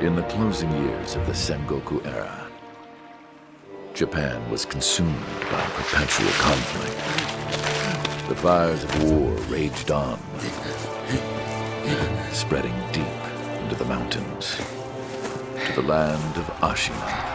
In the closing years of the Sengoku era, Japan was consumed by perpetual conflict. The fires of war raged on, spreading deep into the mountains, to the land of Ashina.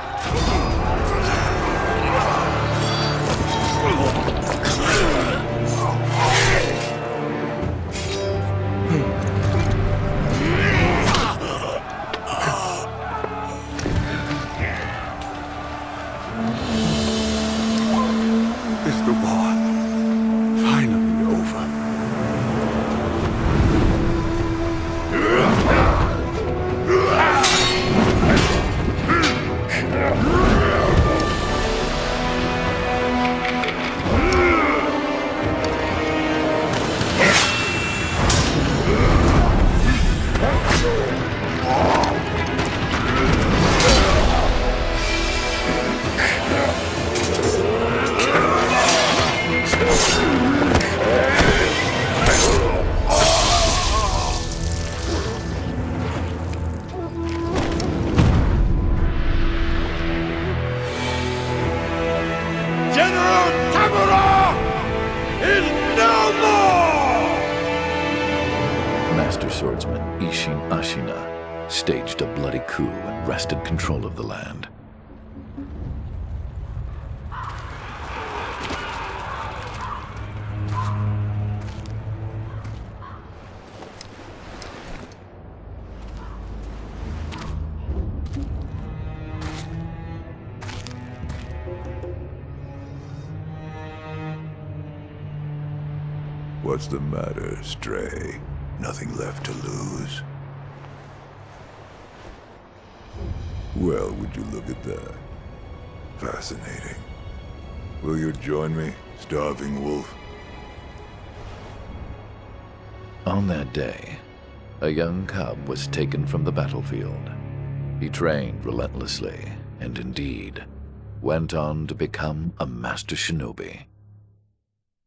Is the war finally over? Master swordsman Ashina staged a bloody coup and wrested control of the land. What's the matter, Stray? Nothing left to lose? Well, would you look at that? Fascinating. Will you join me, starving wolf? On that day, a young cub was taken from the battlefield. He trained relentlessly, and indeed, went on to become a master shinobi.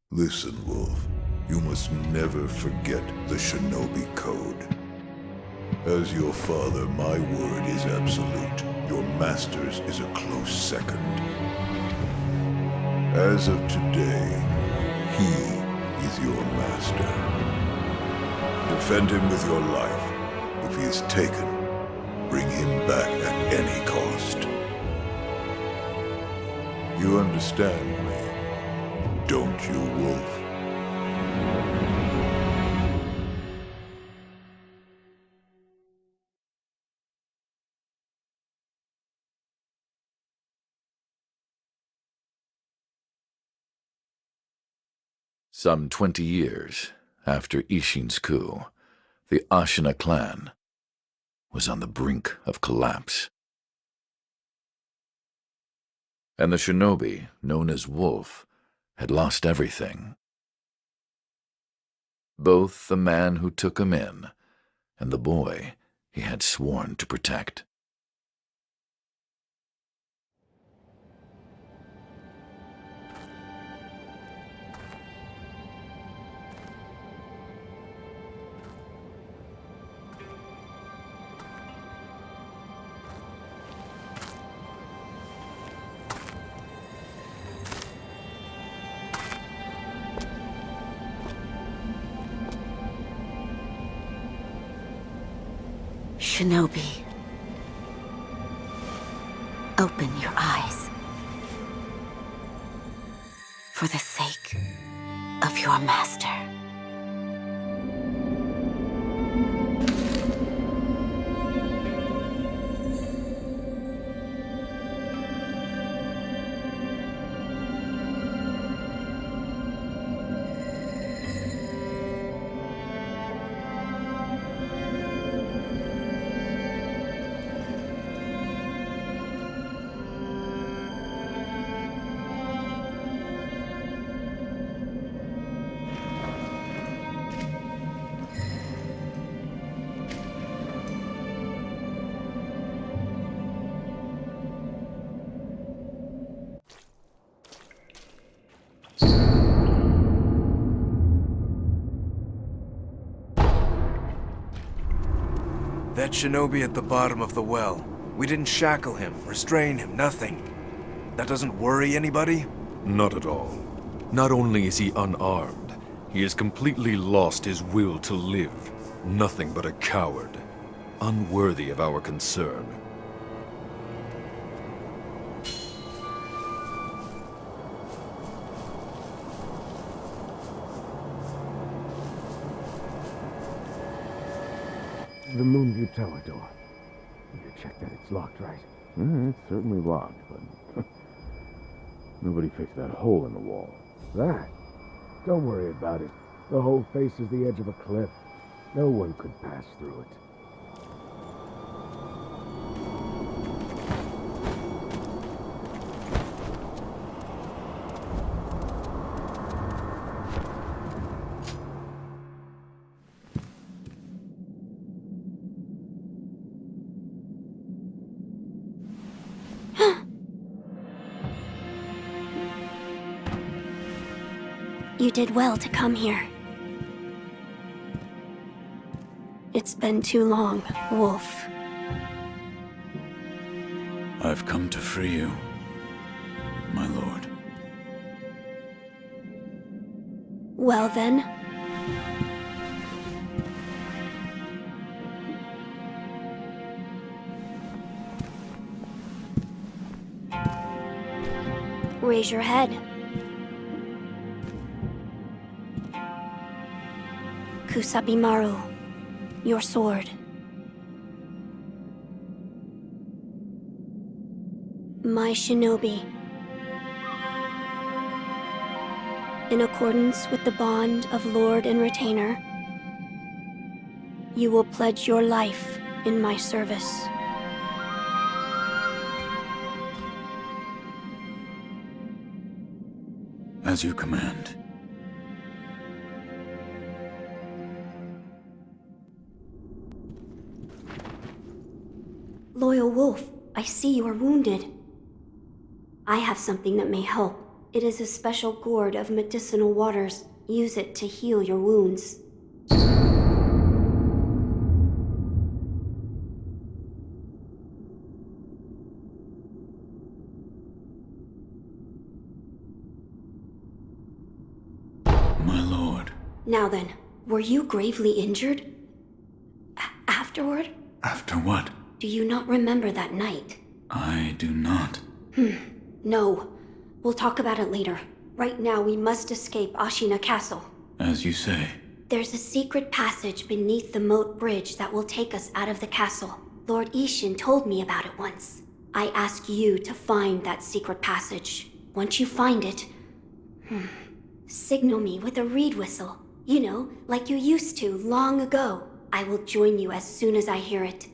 Listen, Wolf. You must never forget the shinobi code. As your father, my word is absolute. Your master's is a close second. As of today, he is your master. Defend him with your life. If he is taken, bring him back at any cost. You understand me, don't you, Wolf? Some 20 years after Ishin's coup, the Ashina clan was on the brink of collapse. And the shinobi, known as Wolf, had lost everything. Both the man who took him in and the boy he had sworn to protect. Shinobi, open your eyes. For the sake of your master. That shinobi at the bottom of the well. We didn't shackle him, restrain him, nothing. That doesn't worry anybody? Not at all. Not only is he unarmed, he has completely lost his will to live. Nothing but a coward. Unworthy of our concern. The Moonview Tower door. You check that it's locked, right? It's certainly locked, but nobody fixed that hole in the wall. That? Don't worry about it. The hole faces the edge of a cliff. No one could pass through it. You did well to come here. It's been too long, Wolf. I've come to free you, my lord. Well then. Raise your head. Kusabimaru, your sword. My shinobi. In accordance with the bond of Lord and Retainer, you will pledge your life in my service. As you command. Loyal Wolf, I see you are wounded. I have something that may help. It is a special gourd of medicinal waters. Use it to heal your wounds. My lord. Now then, were you gravely injured? Afterward? After what? Do you not remember that night? I do not. No. We'll talk about it later. Right now, we must escape Ashina Castle. As you say. There's a secret passage beneath the moat bridge that will take us out of the castle. Lord Ishin told me about it once. I ask you to find that secret passage. Once you find it, signal me with a reed whistle. You know, like you used to long ago. I will join you as soon as I hear it.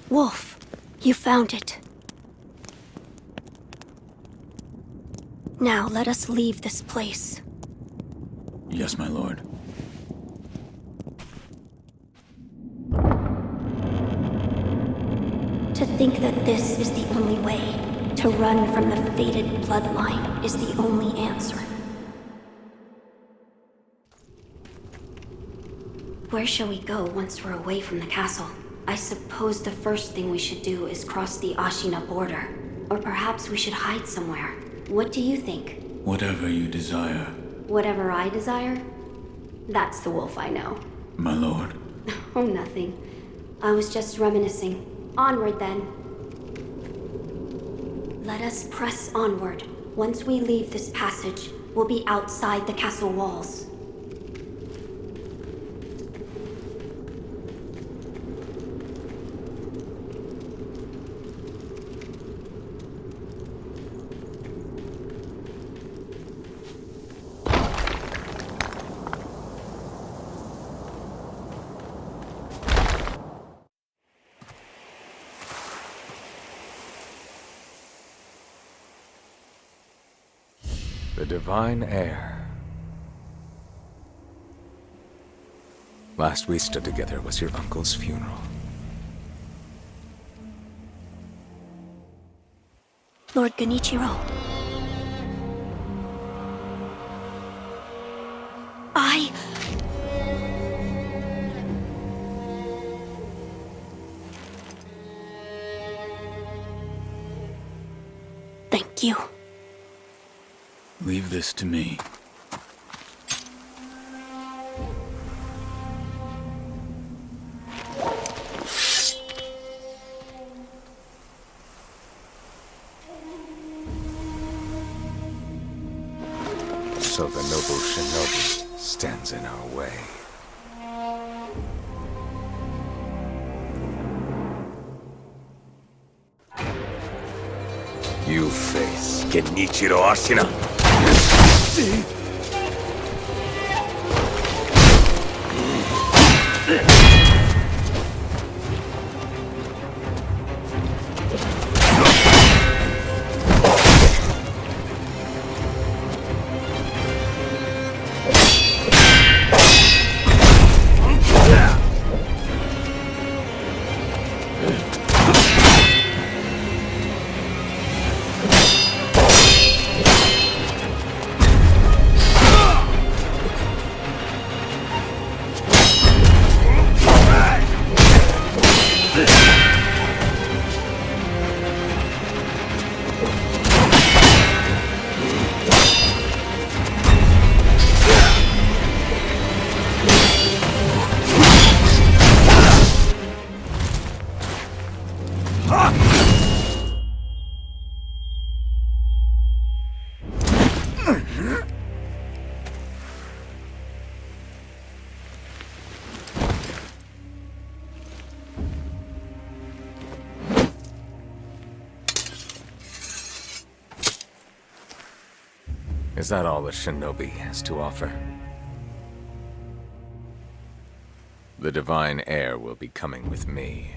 Wolf, you found it. Now let us leave this place. Yes, my lord. To think that this is the only way, to run from the fated bloodline, is the only answer. Where shall we go once we're away from the castle? I suppose the first thing we should do is cross the Ashina border. Or perhaps we should hide somewhere. What do you think? Whatever you desire. Whatever I desire? That's the wolf I know. My lord. Oh, nothing. I was just reminiscing. Onward, then. Let us press onward. Once we leave this passage, we'll be outside the castle walls. The divine heir. Last we stood together was your uncle's funeral. Lord Genichiro. Thank you. Leave this to me. So the noble shinobi stands in our way. You face Genichiro Ashina. Is that all the shinobi has to offer? The divine heir will be coming with me.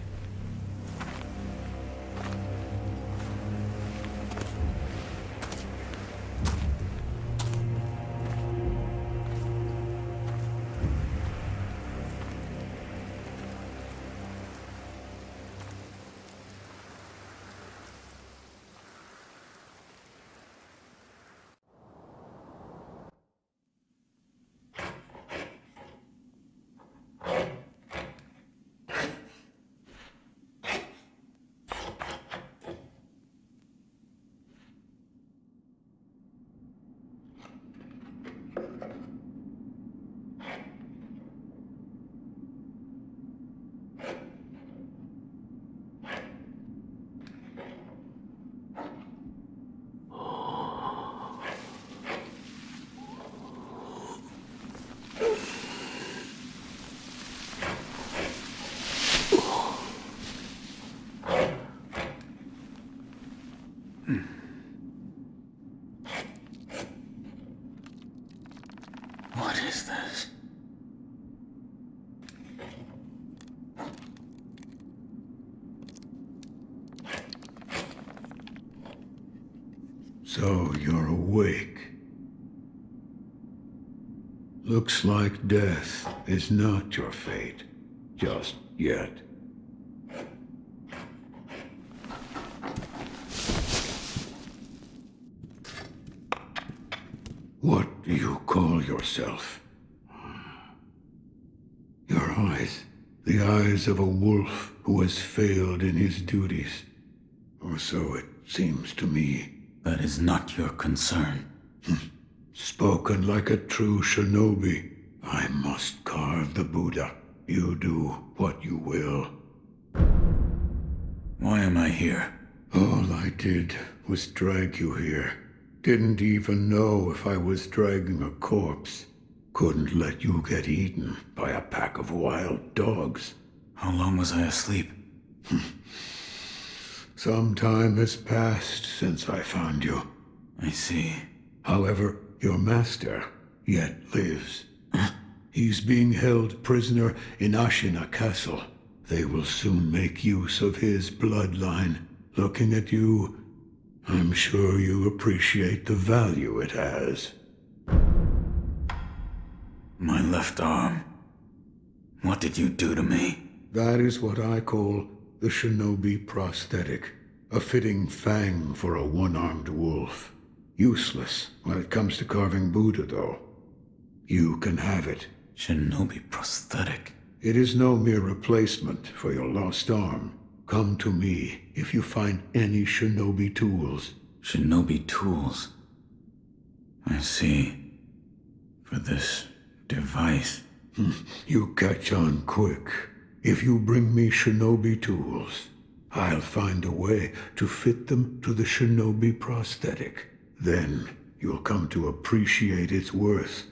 What is this? So you're awake. Looks like death is not your fate, just yet. What do you call yourself? Your eyes, the eyes of a wolf who has failed in his duties. Or so it seems to me. That is not your concern. Spoken like a true shinobi. I must carve the Buddha. You do what you will. Why am I here? All I did was drag you here. Didn't even know if I was dragging a corpse. Couldn't let you get eaten by a pack of wild dogs. How long was I asleep? Some time has passed since I found you. I see. However, your master yet lives. He's being held prisoner in Ashina Castle. They will soon make use of his bloodline. Looking at you, I'm sure you appreciate the value it has. My left arm. What did you do to me? That is what I call the shinobi prosthetic. A fitting fang for a one-armed wolf. Useless when it comes to carving Buddha, though. You can have it. Shinobi prosthetic. It is no mere replacement for your lost arm. Come to me if you find any shinobi tools. Shinobi tools. I see. For this device. You catch on quick. If you bring me shinobi tools, I'll find a way to fit them to the shinobi prosthetic. Then you'll come to appreciate its worth.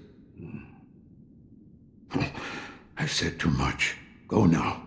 I've said too much. Go now.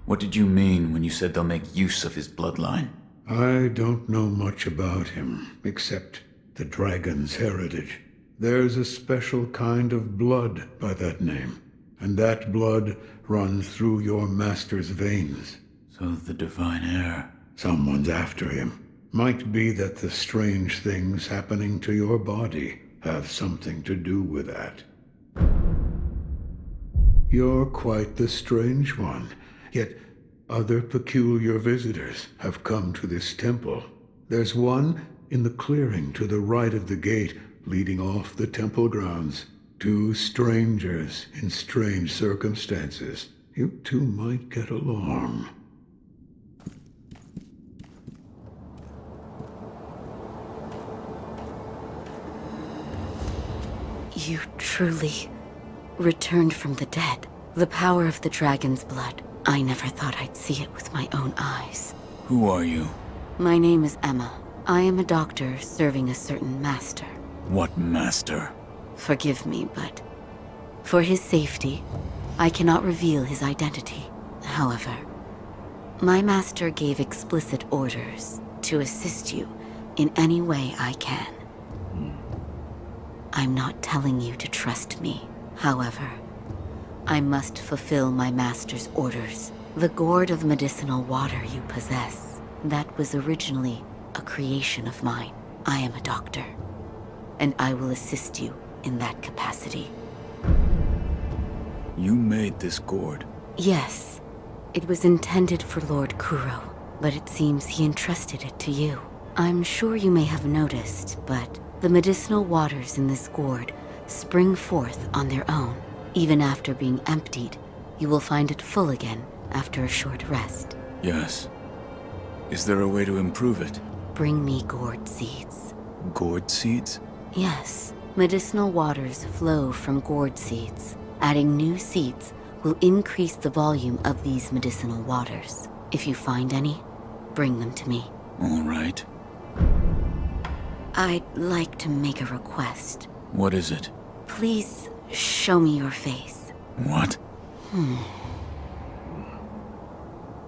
What did you mean when you said they'll make use of his bloodline? I don't know much about him, except the dragon's heritage. There's a special kind of blood by that name, and that blood runs through your master's veins. So the divine heir. Someone's after him. Might be that the strange things happening to your body have something to do with that. You're quite the strange one, yet other peculiar visitors have come to this temple. There's one in the clearing to the right of the gate leading off the temple grounds. Two strangers in strange circumstances. You two might get along. You truly returned from the dead. The power of the dragon's blood. I never thought I'd see it with my own eyes. Who are you? My name is Emma. I am a doctor serving a certain master. What master? Forgive me, but for his safety, I cannot reveal his identity. However, my master gave explicit orders to assist you in any way I can. I'm not telling you to trust me. However, I must fulfill my master's orders. The gourd of medicinal water you possess, that was originally a creation of mine. I am a doctor, and I will assist you in that capacity. You made this gourd? Yes. It was intended for Lord Kuro, but it seems he entrusted it to you. I'm sure you may have noticed, but the medicinal waters in this gourd spring forth on their own. Even after being emptied, you will find it full again after a short rest. Yes. Is there a way to improve it? Bring me gourd seeds. Gourd seeds? Yes. Medicinal waters flow from gourd seeds. Adding new seeds will increase the volume of these medicinal waters. If you find any, bring them to me. All right. I'd like to make a request. What is it? Please show me your face. What?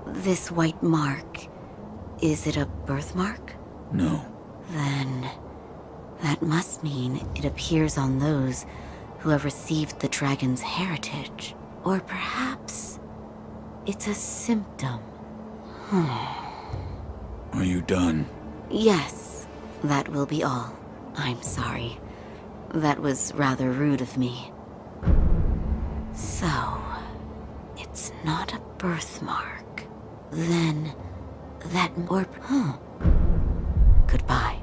This white mark, is it a birthmark? No. Then that must mean it appears on those who have received the dragon's heritage. Or perhaps it's a symptom. Are you done? Yes, that will be all. I'm sorry. That was rather rude of me. So, it's not a birthmark. Then, Goodbye.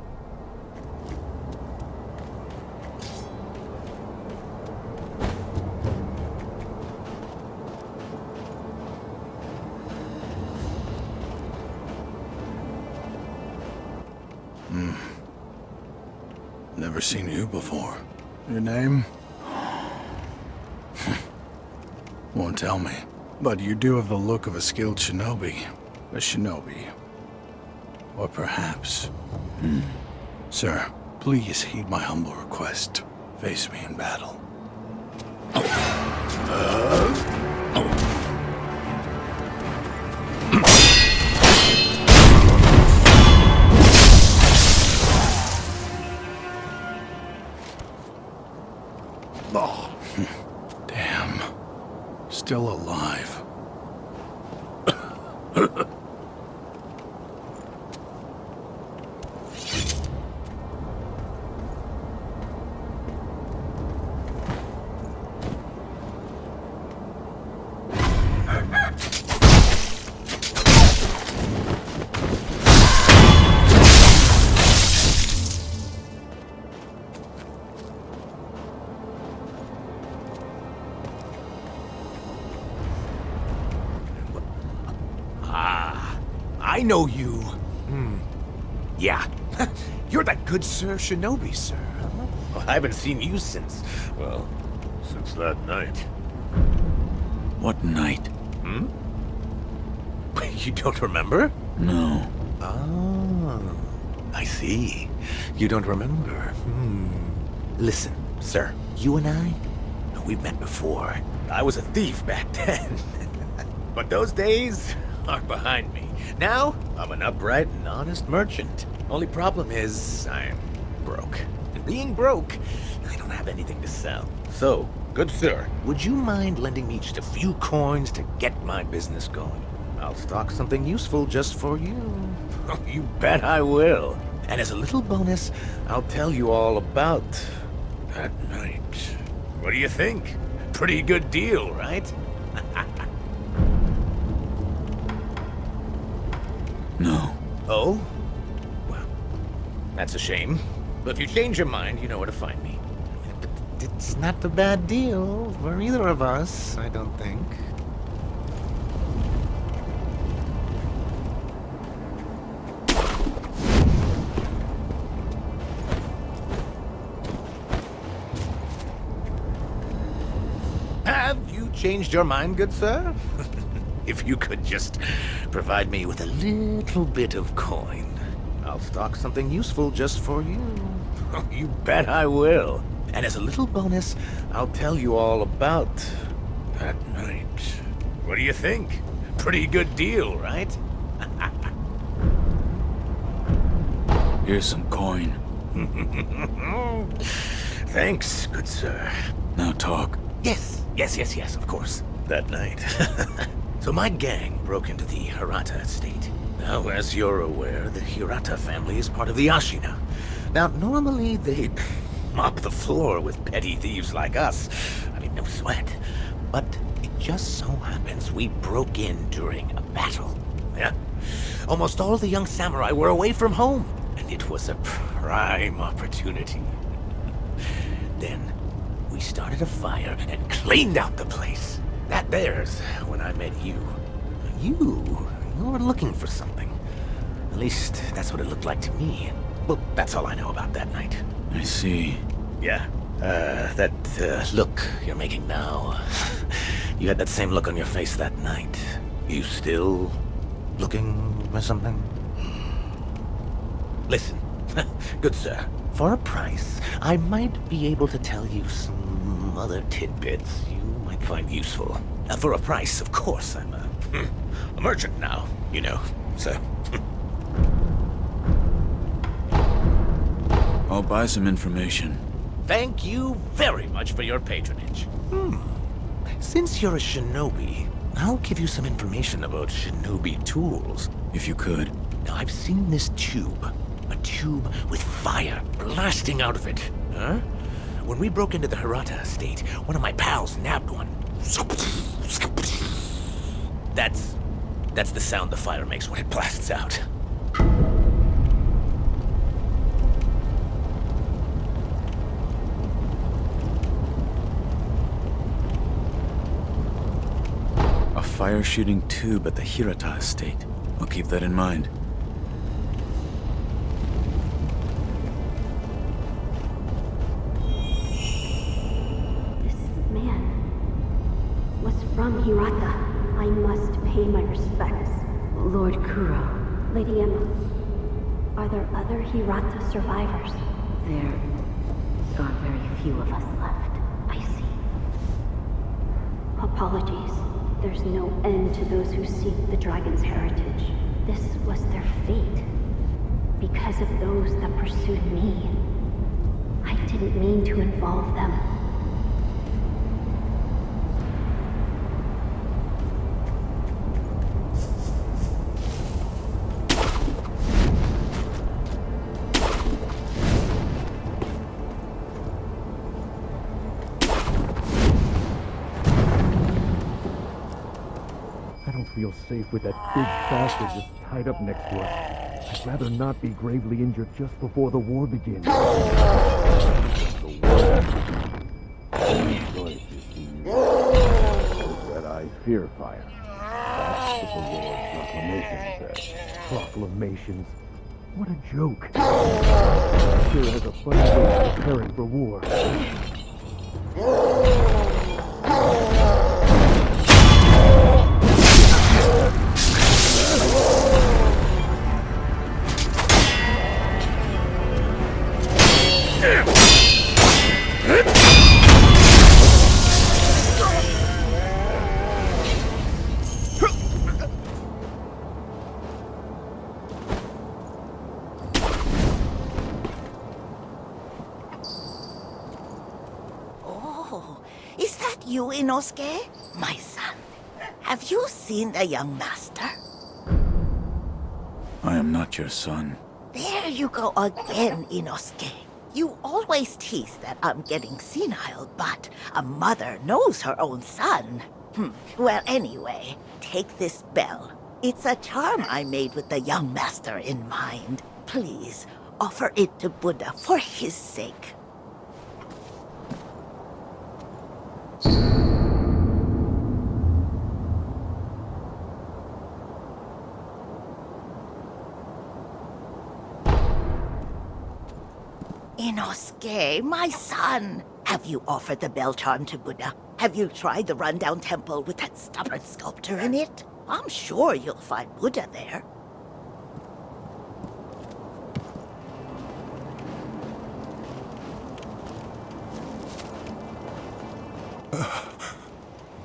Never seen you before. Your name? Won't tell me. But you do have the look of a skilled shinobi. A shinobi. Or perhaps... Sir, please heed my humble request. Face me in battle. Damn. Still alive. know you. Yeah. You're that good Sir Shinobi, sir. Well, I haven't seen you since, well, since that night. What night? You don't remember? No. Oh, I see. You don't remember. Listen, sir, you and I, we've met before. I was a thief back then. But those days are behind me. Now, I'm an upright and honest merchant. Only problem is, I'm broke. And being broke, I don't have anything to sell. So, good sir, would you mind lending me just a few coins to get my business going? I'll stock something useful just for you. You bet I will. And as a little bonus, I'll tell you all about that night. What do you think? Pretty good deal, right? No. Oh? Well, that's a shame. But if you change your mind, you know where to find me. But it's not a bad deal for either of us, I don't think. Have you changed your mind, good sir? If you could just provide me with a little bit of coin, I'll stock something useful just for you. You bet I will. And as a little bonus, I'll tell you all about that night. What do you think? Pretty good deal, right? Here's some coin. Thanks, good sir. Now talk. Yes, of course. That night. So my gang broke into the Hirata estate. Now, as you're aware, the Hirata family is part of the Ashina. Now, normally they'd mop the floor with petty thieves like us. I mean, no sweat. But it just so happens we broke in during a battle. Yeah? Almost all the young samurai were away from home, and it was a prime opportunity. Then, we started a fire and cleaned out the place. That there's when I met you. You were looking for something. At least, that's what it looked like to me. Well, that's all I know about that night. I see. Yeah. That look you're making now. You had that same look on your face that night. You still looking for something? Listen, good sir. For a price, I might be able to tell you some other tidbits you might find useful. For a price, of course. I'm a merchant now, you know, so... I'll buy some information. Thank you very much for your patronage. Since you're a shinobi, I'll give you some information about shinobi tools. If you could. Now, I've seen this tube. A tube with fire blasting out of it. Huh? When we broke into the Hirata estate, one of my pals nabbed one. That's the sound the fire makes when it blasts out. A fire-shooting tube at the Hirata estate. I'll keep that in mind. From Hirata, I must pay my respects. Lord Kuro, Lady Emma, are there other Hirata survivors? there are very few of us left. I see. Apologies. There's no end to those who seek the dragon's heritage. This was their fate. Because of those that pursued me. I didn't mean to involve them. Feel safe with that big bastard just tied up next to us. I'd rather not be gravely injured just before the war begins. The war. That I fear fire. That's That's what the Lord's proclamation said. Proclamations? What a joke. Shura has a funny way of preparing for war. Oh, is that you, Inosuke? My son, have you seen the young master? I am not your son. There you go again, Inosuke. You always tease that I'm getting senile, but a mother knows her own son. Well, anyway, take this bell. It's a charm I made with the young master in mind. Please, offer it to Buddha for his sake. Inosuke, my son! Have you offered the bell charm to Buddha? Have you tried the rundown temple with that stubborn sculptor in it? I'm sure you'll find Buddha there.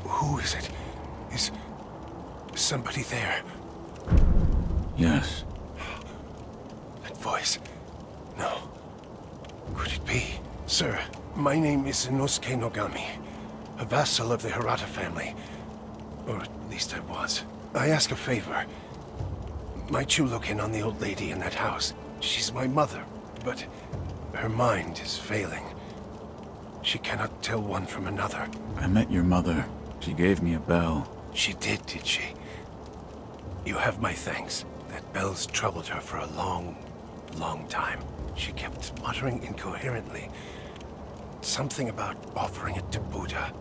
Who is it? Is somebody there? Yes. That voice. No. Could it be? Sir, my name is Inosuke Nogami, a vassal of the Hirata family. Or at least I was. I ask a favor. Might you look in on the old lady in that house? She's my mother, but her mind is failing. She cannot tell one from another. I met your mother. She gave me a bell. She did she? You have my thanks. That bell's troubled her for a long time. She kept muttering incoherently. Something about offering it to Buddha.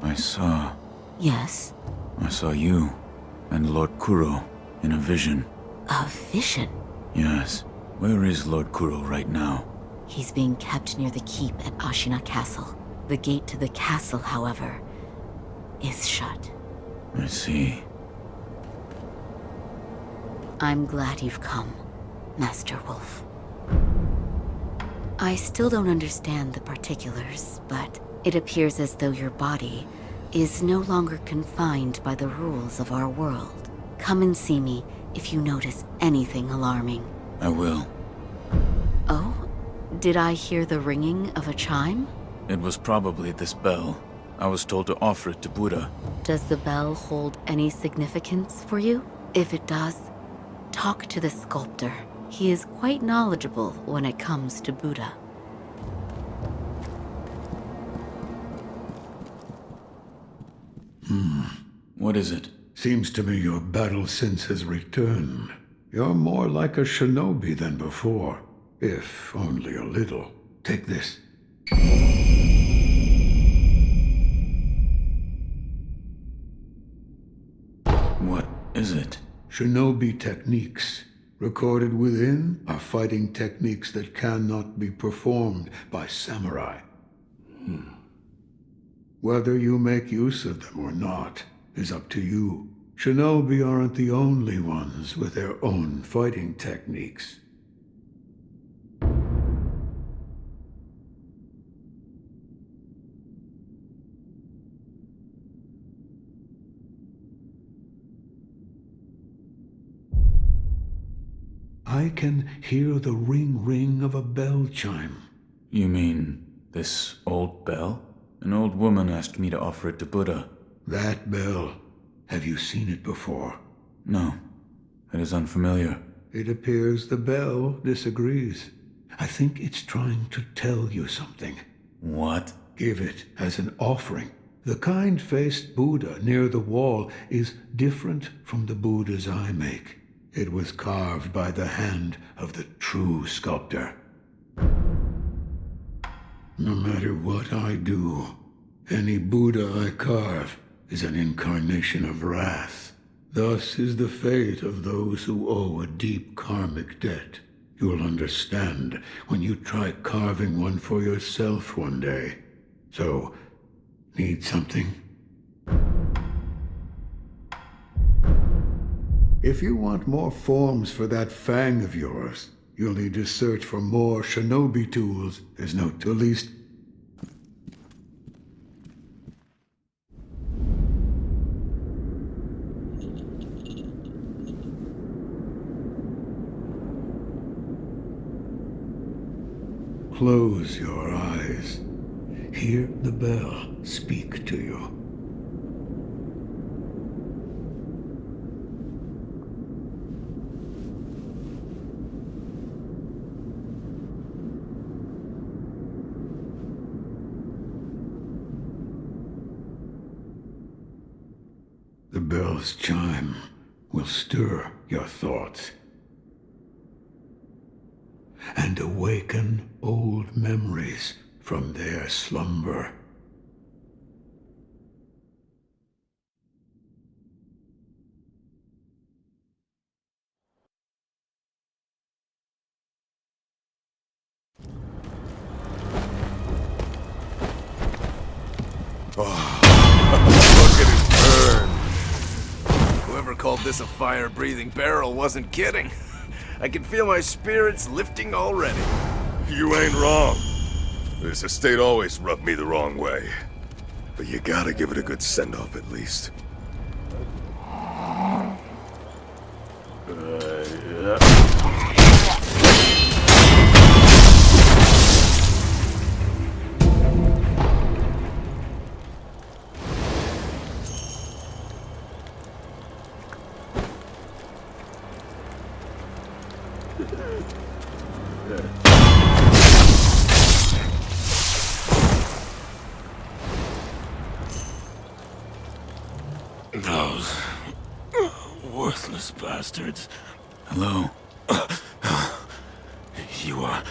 I saw... Yes? I saw you and Lord Kuro in a vision. A vision? Yes. Where is Lord Kuro right now? He's being kept near the keep at Ashina Castle. The gate to the castle, however, is shut. I see. I'm glad you've come, Master Wolf. I still don't understand the particulars, but it appears as though your body is no longer confined by the rules of our world. Come and see me if you notice anything alarming. I will. Oh? Did I hear the ringing of a chime? It was probably this bell. I was told to offer it to Buddha. Does the bell hold any significance for you? If it does, talk to the sculptor. He is quite knowledgeable when it comes to Buddha. What is it? Seems to me your battle sense has returned. You're more like a shinobi than before, if only a little. Take this. What is it? Shinobi techniques. Recorded within are fighting techniques that cannot be performed by samurai. Whether you make use of them or not is up to you. Shinobi aren't the only ones with their own fighting techniques. I can hear the ring of a bell chime. You mean this old bell? An old woman asked me to offer it to Buddha. That bell. Have you seen it before? No. It is unfamiliar. It appears the bell disagrees. I think it's trying to tell you something. What? Give it as an offering. The kind-faced Buddha near the wall is different from the Buddhas I make. It was carved by the hand of the true sculptor. No matter what I do, any Buddha I carve is an incarnation of wrath. Thus is the fate of those who owe a deep karmic debt. You'll understand when you try carving one for yourself one day. So, need something? If you want more forms for that fang of yours, you'll need to search for more shinobi tools. There's no to least. Close your eyes. Hear the bell speak to you. The bell's chime will stir your thoughts and awaken old memories from their slumber. Look at it burn! Whoever called this a fire-breathing barrel wasn't kidding. I can feel my spirits lifting already. You ain't wrong. This estate always rubbed me the wrong way. But you gotta give it a good send-off at least. Those worthless bastards. Hello? You are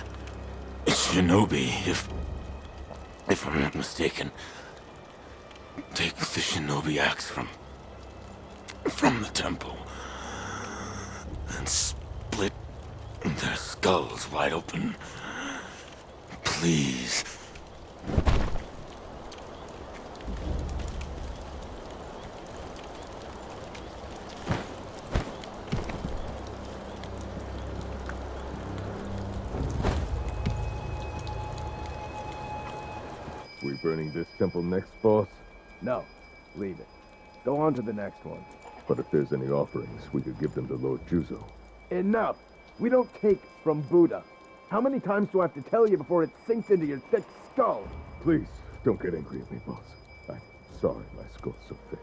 shinobi, if I'm not mistaken. Take the shinobi axe from the temple and split their skulls wide open. Please. We burning this temple next, boss? No. Leave it. Go on to the next one. But if there's any offerings, we could give them to Lord Juzo. Enough! We don't take from Buddha. How many times do I have to tell you before it sinks into your thick skull? Please, don't get angry at me, boss. I'm sorry my skull's so thick.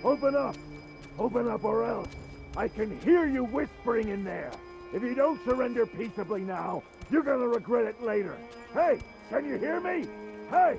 Open up! Open up or else! I can hear you whispering in there! If you don't surrender peaceably now, you're gonna regret it later! Hey! Can you hear me? Hey!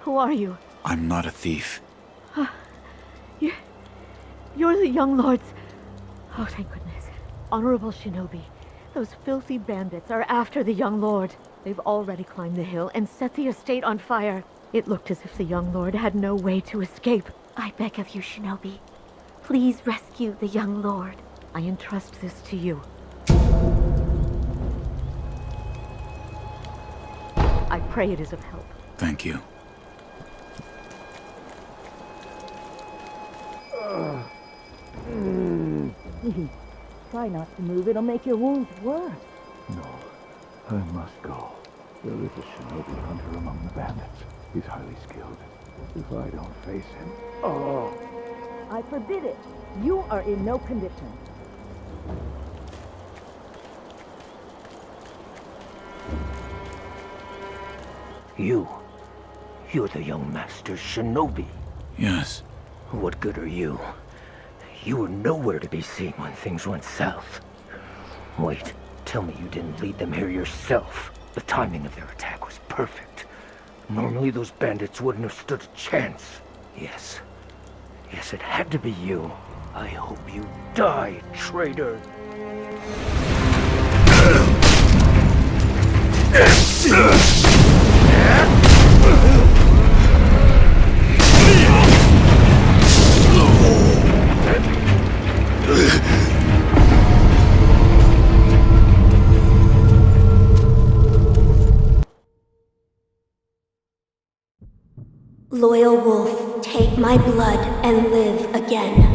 Who are you? I'm not a thief. You're the young lords. Oh, thank goodness. Honorable shinobi, those filthy bandits are after the young lord. They've already climbed the hill and set the estate on fire. It looked as if the young lord had no way to escape. I beg of you, shinobi. Please rescue the young lord. I entrust this to you. I pray it is of help. Thank you. Try not to move, it'll make your wounds worse. No, I must go. There is a shinobi hunter among the bandits. He's highly skilled. If I don't face him... Oh! I forbid it. You are in no condition. You're the young master's shinobi. Yes. What good are you? You were nowhere to be seen when things went south. Wait, tell me you didn't lead them here yourself. The timing of their attack was perfect. Normally those bandits wouldn't have stood a chance. Yes, it had to be you. I hope you die, traitor. Loyal wolf, take my blood and live again.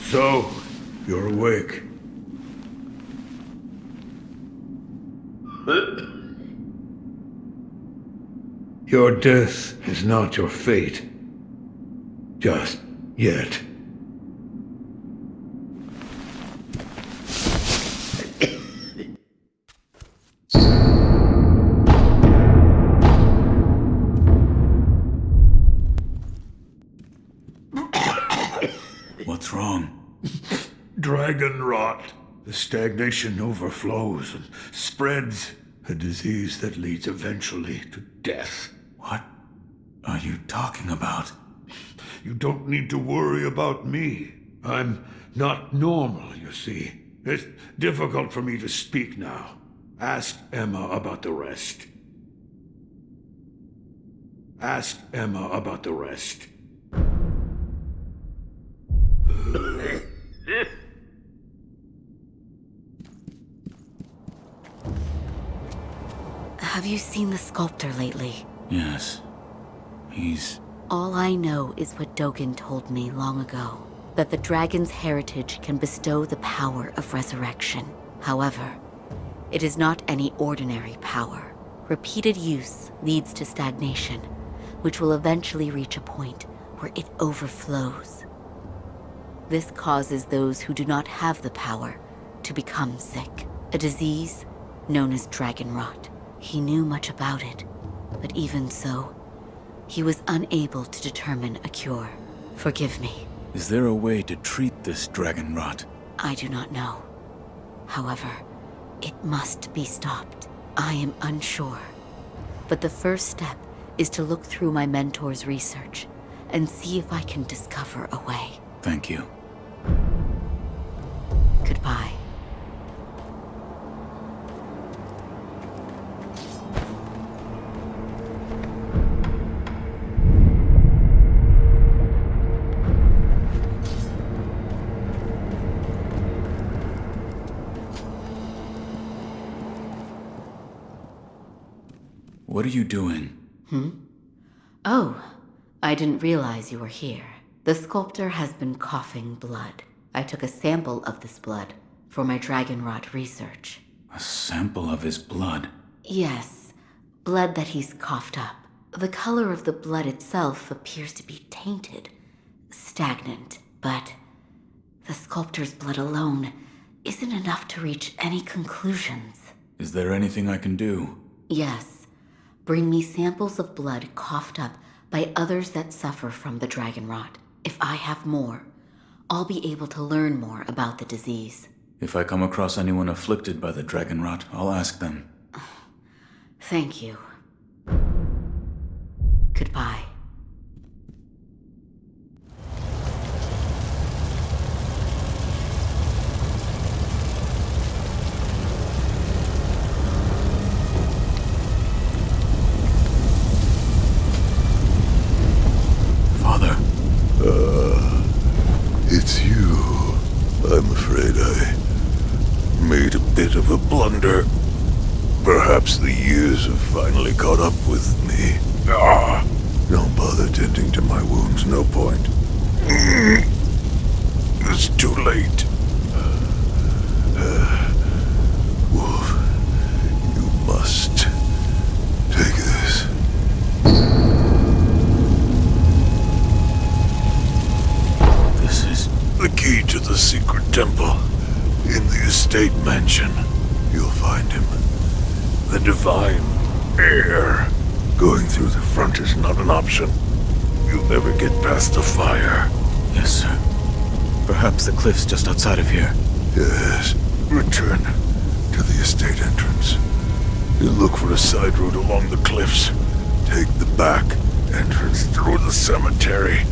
So, you're awake. Your death is not your fate. Just yet. What's wrong? Dragon rot. The stagnation overflows and spreads. A disease that leads eventually to death. What are you talking about? You don't need to worry about me. I'm not normal, you see. It's difficult for me to speak now. Ask Emma about the rest. Ask Emma about the rest. Have you seen the sculptor lately? Yes. He's... All I know is what Dogen told me long ago. That the dragon's heritage can bestow the power of resurrection. However, it is not any ordinary power. Repeated use leads to stagnation, which will eventually reach a point where it overflows. This causes those who do not have the power to become sick. A disease known as dragon rot. He knew much about it, but even so, he was unable to determine a cure. Forgive me. Is there a way to treat this dragon rot? I do not know. However, it must be stopped. I am unsure. But the first step is to look through my mentor's research and see if I can discover a way. Thank you. Goodbye. What are you doing? Oh, I didn't realize you were here. The sculptor has been coughing blood. I took a sample of this blood for my dragon rot research. A sample of his blood? Yes, blood that he's coughed up. The color of the blood itself appears to be tainted, stagnant, but the sculptor's blood alone isn't enough to reach any conclusions. Is there anything I can do? Yes. Bring me samples of blood coughed up by others that suffer from the dragon rot. If I have more, I'll be able to learn more about the disease. If I come across anyone afflicted by the dragon rot, I'll ask them. Thank you. Goodbye. the blunder. Perhaps the years have finally caught up with me. Don't bother tending to my wounds, no point. It's too late. Wolf, you must take this. This is the key to the secret temple. In the estate mansion, you'll find him. The divine heir. Going through the front is not an option. You'll never get past the fire. Yes, sir. Perhaps the cliff's just outside of here. Yes. Return to the estate entrance. You look for a side road along the cliffs. Take the back entrance through the cemetery.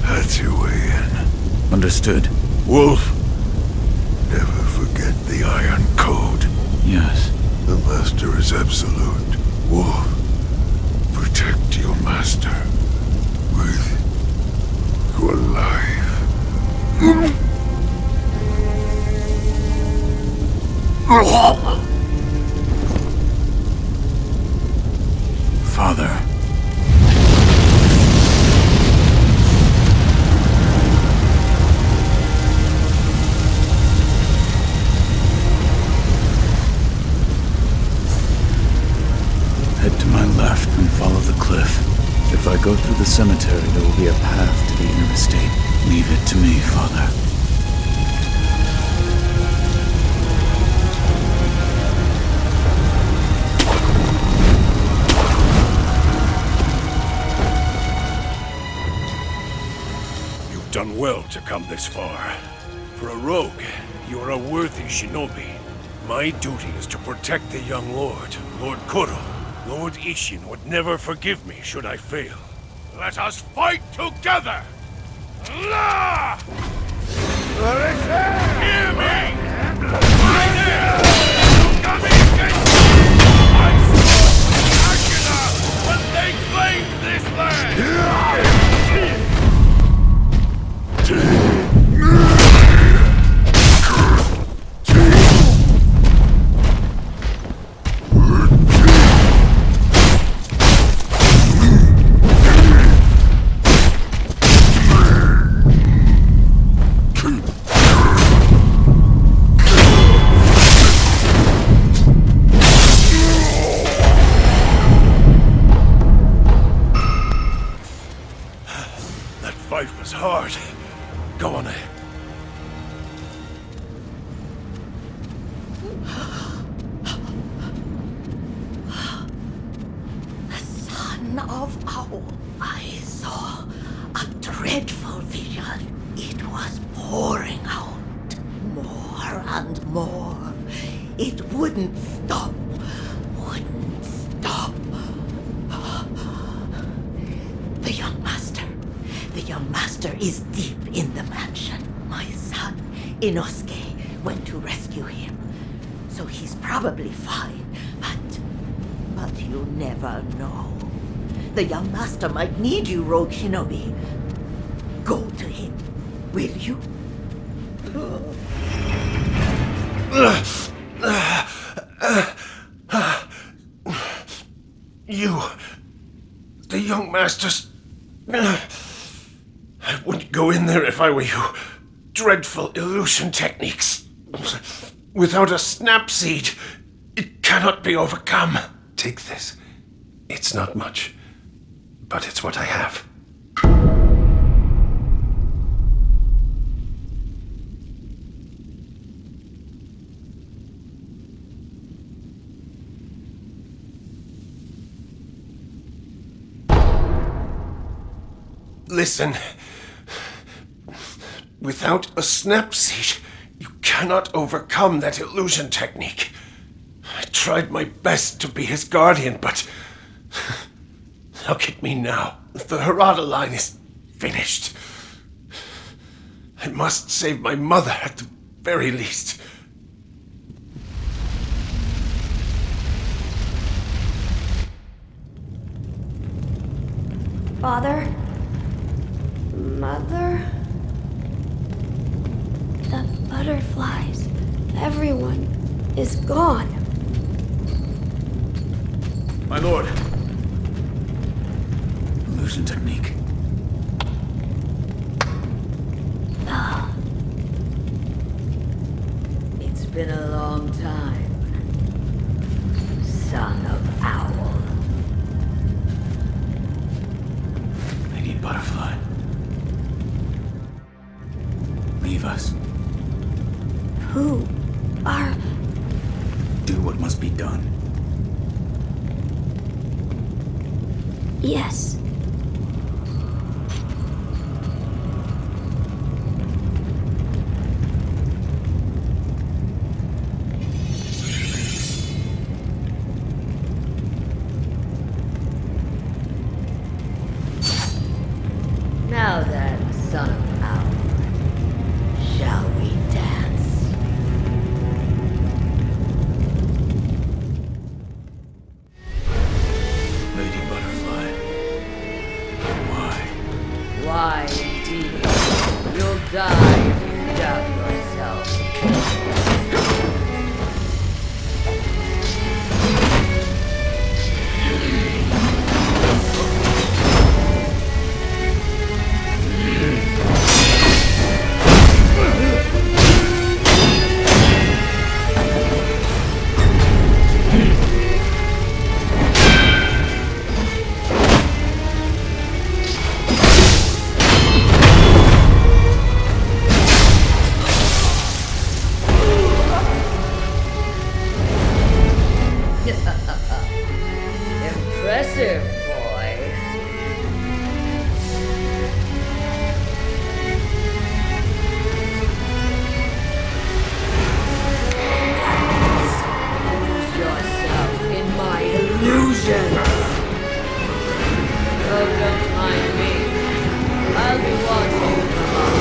That's your way in. Understood. Wolf, never forget the Iron Code. Yes. The Master is absolute. Wolf, protect your Master with your life. Father. Head to my left and follow the cliff. If I go through the cemetery, there will be a path to the inner estate. Leave it to me, Father. You've done well to come this far. For a rogue, you are a worthy shinobi. My duty is to protect the young lord, Lord Kuro. Lord Ishin would never forgive me should I fail. Let us fight together! La! Hear me! Right there! Coming against me! I saw Ashina when they claimed this land! Fight was hard. Go on ahead. The son of Owl. I saw a dreadful vision. It was pouring out more and more. It wouldn't stop. Wouldn't stop. The young master. The young master is deep in the mansion. My son, Inosuke, went to rescue him. So he's probably fine, but you never know. The young master might need you, rogue shinobi. Go to him, will you? You... the young master's... I wouldn't go in there if I were you. Dreadful illusion techniques. Without a snap seed, it cannot be overcome. Take this. It's not much, but it's what I have. Listen. Without a snap seed, you cannot overcome that illusion technique. I tried my best to be his guardian, but... look at me now. The Hirata line is finished. I must save my mother at the very least. Father? Mother? The butterflies. Everyone. is gone. My lord. Illusion technique. It's been a long time, son of Owl. I need Butterfly. Leave us. Who are... Do what must be done. Yes. Now then, son of Owl, shall we dance? Lady Butterfly. Why? Why indeed? You'll die if you doubt yourself. Impressive, boy. Lose yourself in my illusions. Oh, don't mind me. I'll be watching from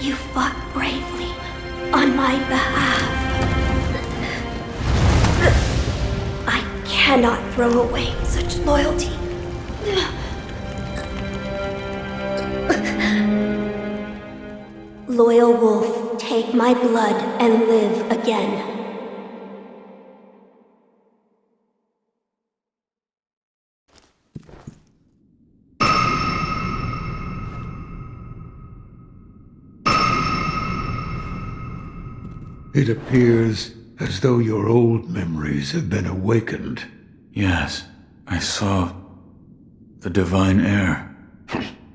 You fought bravely on my behalf. I cannot throw away such loyalty. Loyal wolf, take my blood and live again. It appears as though your old memories have been awakened. Yes, I saw the divine air.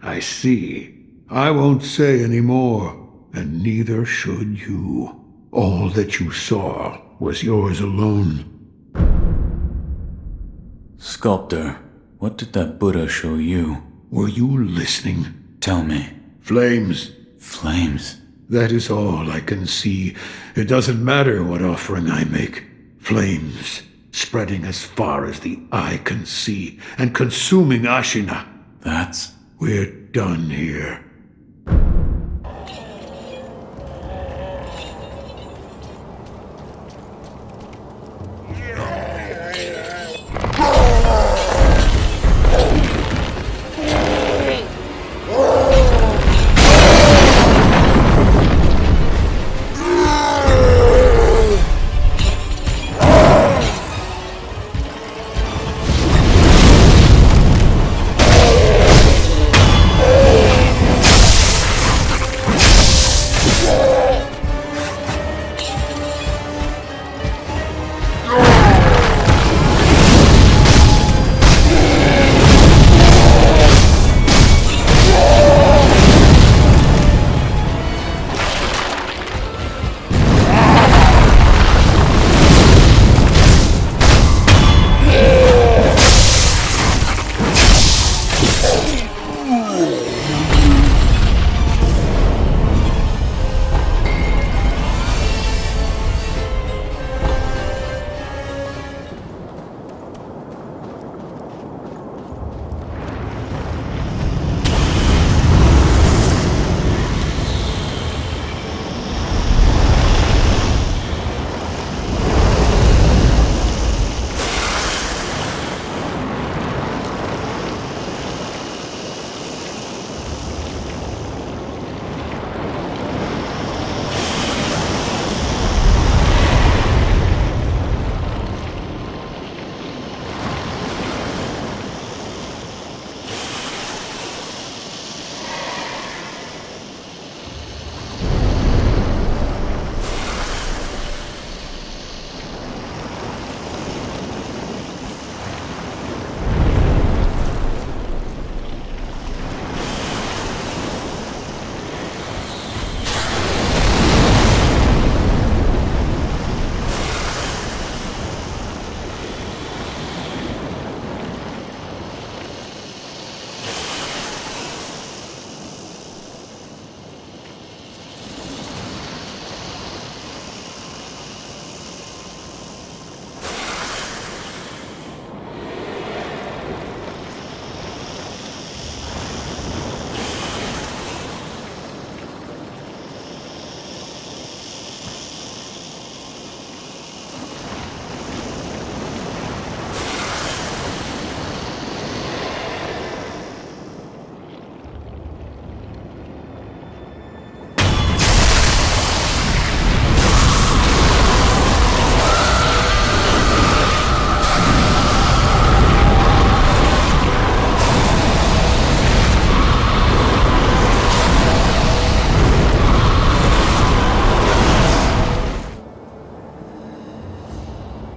I see. I won't say any more, and neither should you. All that you saw was yours alone. Sculptor, what did that Buddha show you? Were you listening? Tell me. Flames. Flames? That is all I can see. It doesn't matter what offering I make. Flames. spreading as far as the eye can see and consuming Ashina. That's... We're done here.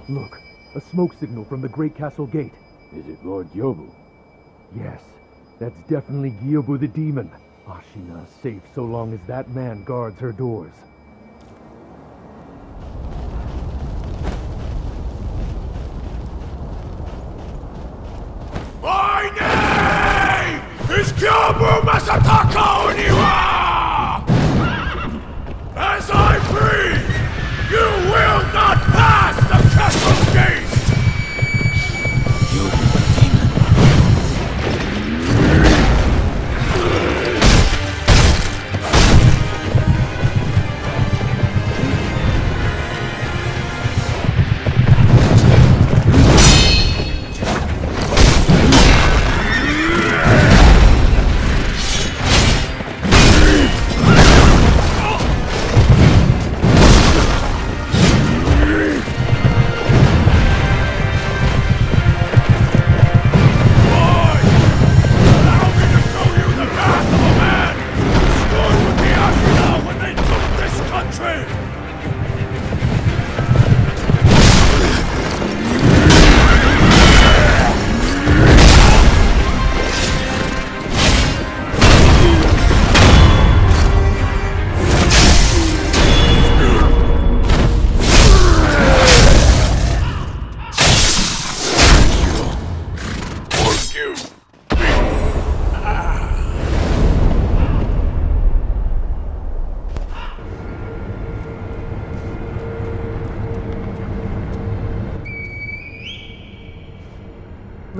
Look, a smoke signal from the Great Castle Gate. Is it Lord Yobu? Yes, that's definitely Gyobu the demon. Ashina is safe so long as that man guards her doors. My name is Gyobu Masataka Oniwa! As I breathe, you will not pass the castle gate!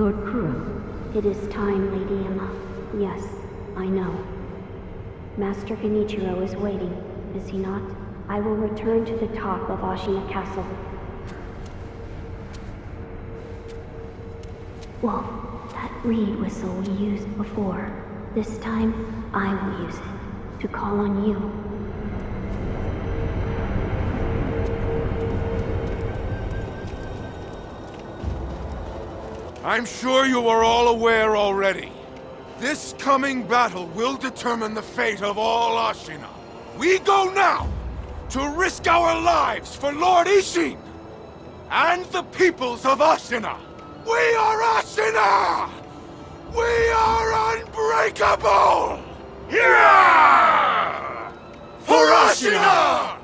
Lord Kuro. It is time, Lady Emma. Yes, I know. Master Genichiro is waiting, is he not? I will return to the top of Ashina Castle. Wolf, that reed whistle we used before. This time, I will use it to call on you. I'm sure you are all aware already. This coming battle will determine the fate of all Ashina. We go now to risk our lives for Lord Ishin and the peoples of Ashina. We are Ashina! We are unbreakable! Yeah! For Ashina!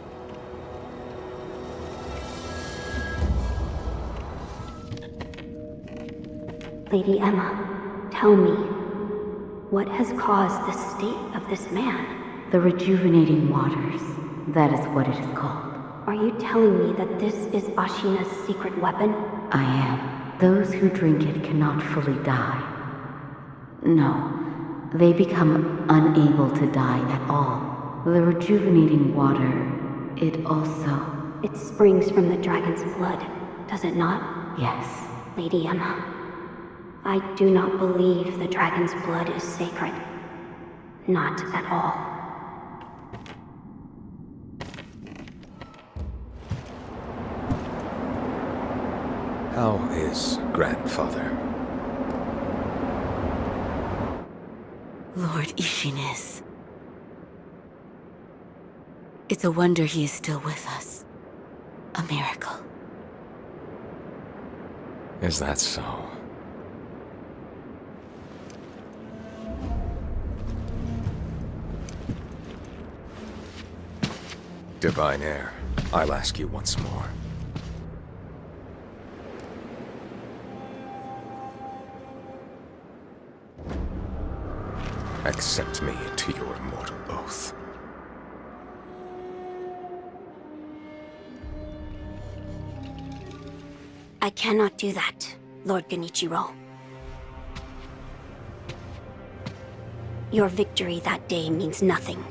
Lady Emma, tell me, what has caused the state of this man? The rejuvenating waters. That is what it is called. Are you telling me that this is Ashina's secret weapon? I am. Those who drink it cannot fully die. No, they become unable to die at all. The rejuvenating water, it also... It springs from the dragon's blood, does it not? Yes. Lady Emma, I do not believe the dragon's blood is sacred. Not at all. How is grandfather? Lord Ishin is. It's a wonder he is still with us. A miracle. Is that so? Divine Heir, I'll ask you once more. Accept me to your immortal oath. I cannot do that, Lord Genichiro. Your victory that day means nothing.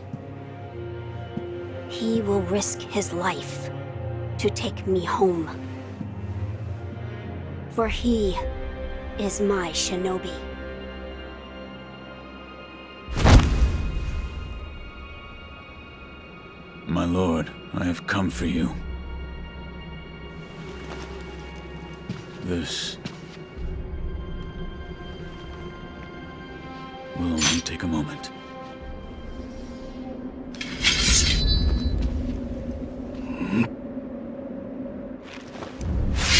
He will risk his life to take me home. For he is my shinobi. My lord, I have come for you. This will only take a moment.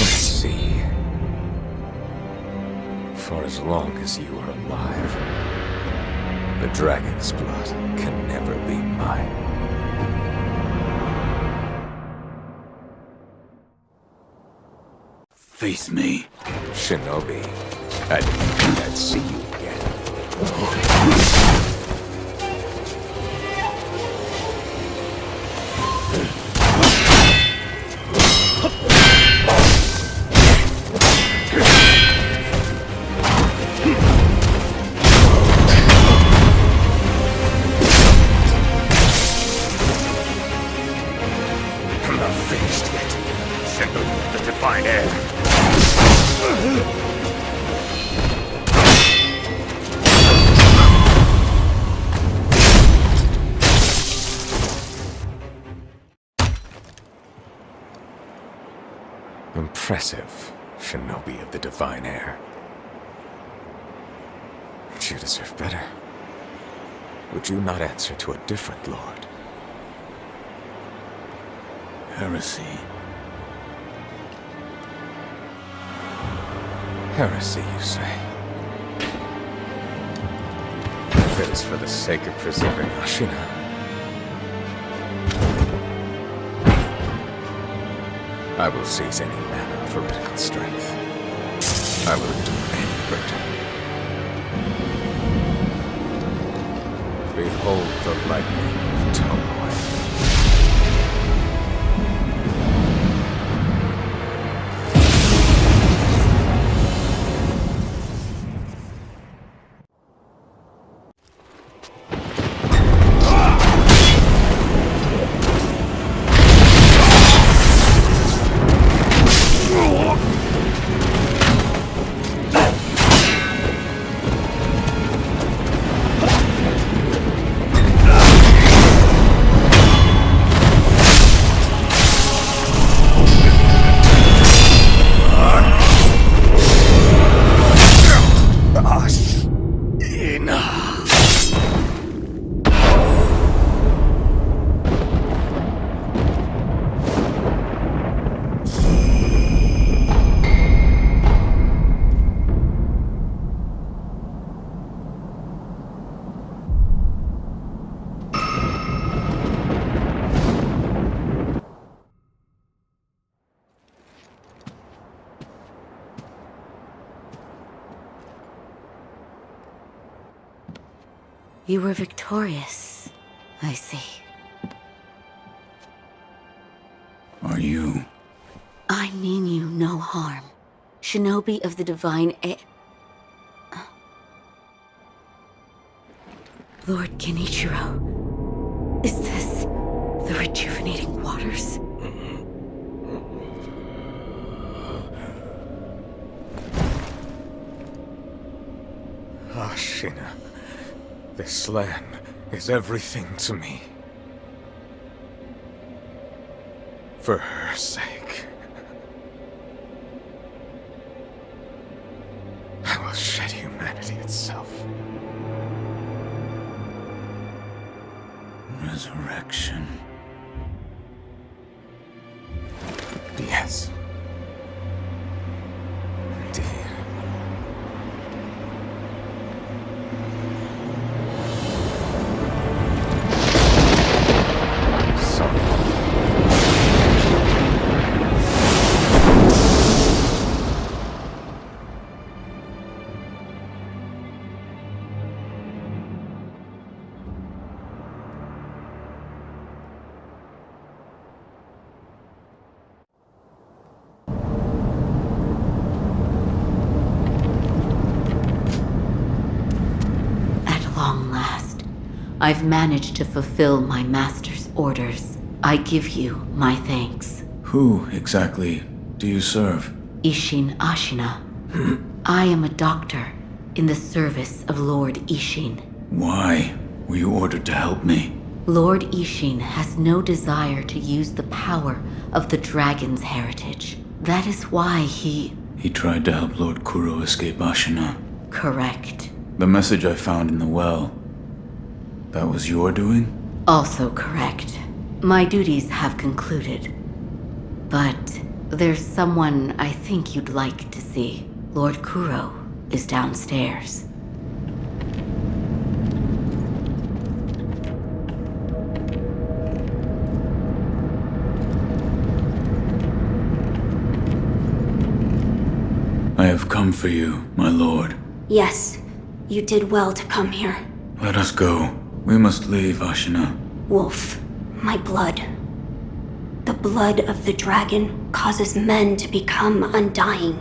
Let's see. For as long as you are alive, the dragon's blood can never be mine. Face me. Shinobi, I didn't think I'd see you again. I'm not finished yet. Shinobi, the Divine Heir. Impressive, Shinobi of the Divine Heir. But you deserve better. Would you not answer to a different lord? Heresy. Heresy, you say? If it is for the sake of preserving Ashina, I will seize any manner of heretical strength. I will endure any burden. Behold the lightning of Tomoe. You were victorious, I see. Are you? I mean you no harm. Shinobi of the Divine Lord Genichiro, is this the rejuvenating waters? Ashina, this land is everything to me. For her sake, I will shed humanity itself. Resurrection. Yes. Indeed. I've managed to fulfill my master's orders. I give you my thanks. Who exactly do you serve? Ishin Ashina. I am a doctor in the service of Lord Ishin. Why were you ordered to help me? Lord Ishin has no desire to use the power of the dragon's heritage. That is why he tried to help Lord Kuro escape Ashina. Correct. The message I found in the well, that was your doing? Also correct. My duties have concluded. But there's someone I think you'd like to see. Lord Kuro is downstairs. I have come for you, my lord. Yes, you did well to come here. Let us go. We must leave Ashina. Wolf, my blood. The blood of the dragon causes men to become undying.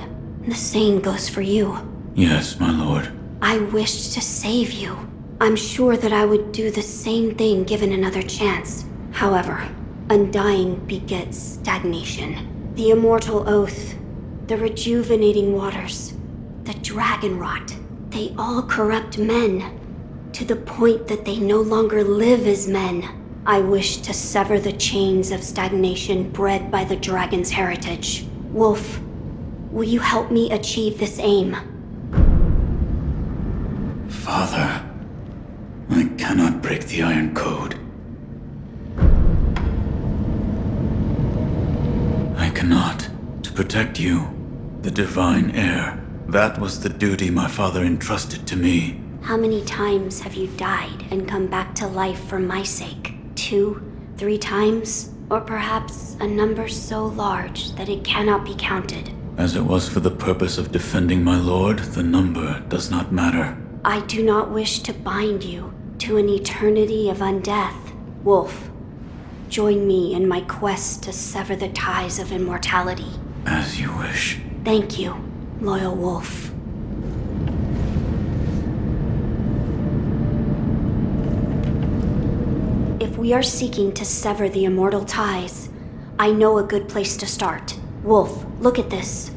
The same goes for you. Yes, my lord. I wished to save you. I'm sure that I would do the same thing given another chance. However, undying begets stagnation. The immortal oath, the rejuvenating waters, the dragon rot, they all corrupt men. To the point that they no longer live as men. I wish to sever the chains of stagnation bred by the dragon's heritage. Wolf, will you help me achieve this aim? Father, I cannot break the Iron Code. I cannot. To protect you, the divine heir. That was the duty my father entrusted to me. How many times have you died and come back to life for my sake? 2, 3 times? Or perhaps a number so large that it cannot be counted? As it was for the purpose of defending my lord, the number does not matter. I do not wish to bind you to an eternity of undeath. Wolf, join me in my quest to sever the ties of immortality. As you wish. Thank you, loyal wolf. If we are seeking to sever the immortal ties, I know a good place to start. Wolf, look at this.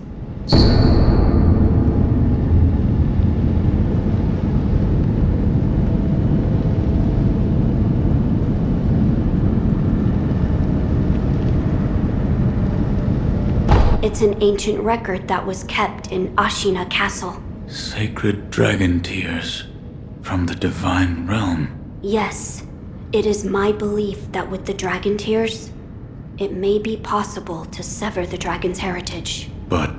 It's an ancient record that was kept in Ashina Castle. Sacred dragon tears from the divine realm. Yes. It is my belief that with the dragon tears, it may be possible to sever the dragon's heritage. But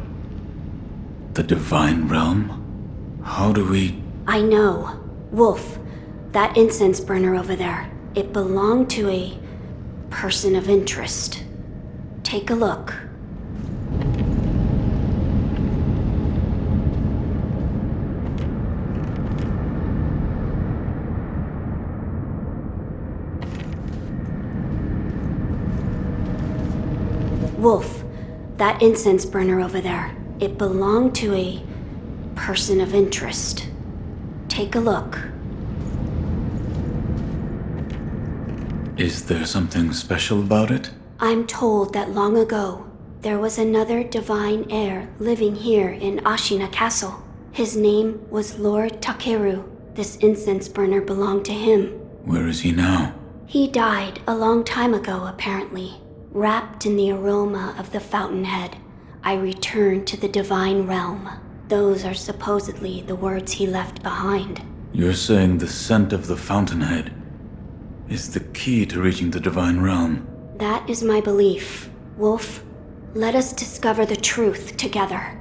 the divine realm? How do we... I know. Wolf, that incense burner over there, it belonged to a person of interest. Take a look. Wolf, that incense burner over there, it belonged to a person of interest. Take a look. Is there something special about it? I'm told that long ago, there was another divine heir living here in Ashina Castle. His name was Lord Takeru. This incense burner belonged to him. Where is he now? He died a long time ago, apparently. Wrapped in the aroma of the fountainhead, I returned to the divine realm. Those are supposedly the words he left behind. You're saying the scent of the fountainhead is the key to reaching the divine realm? That is my belief. Wolf, let us discover the truth together.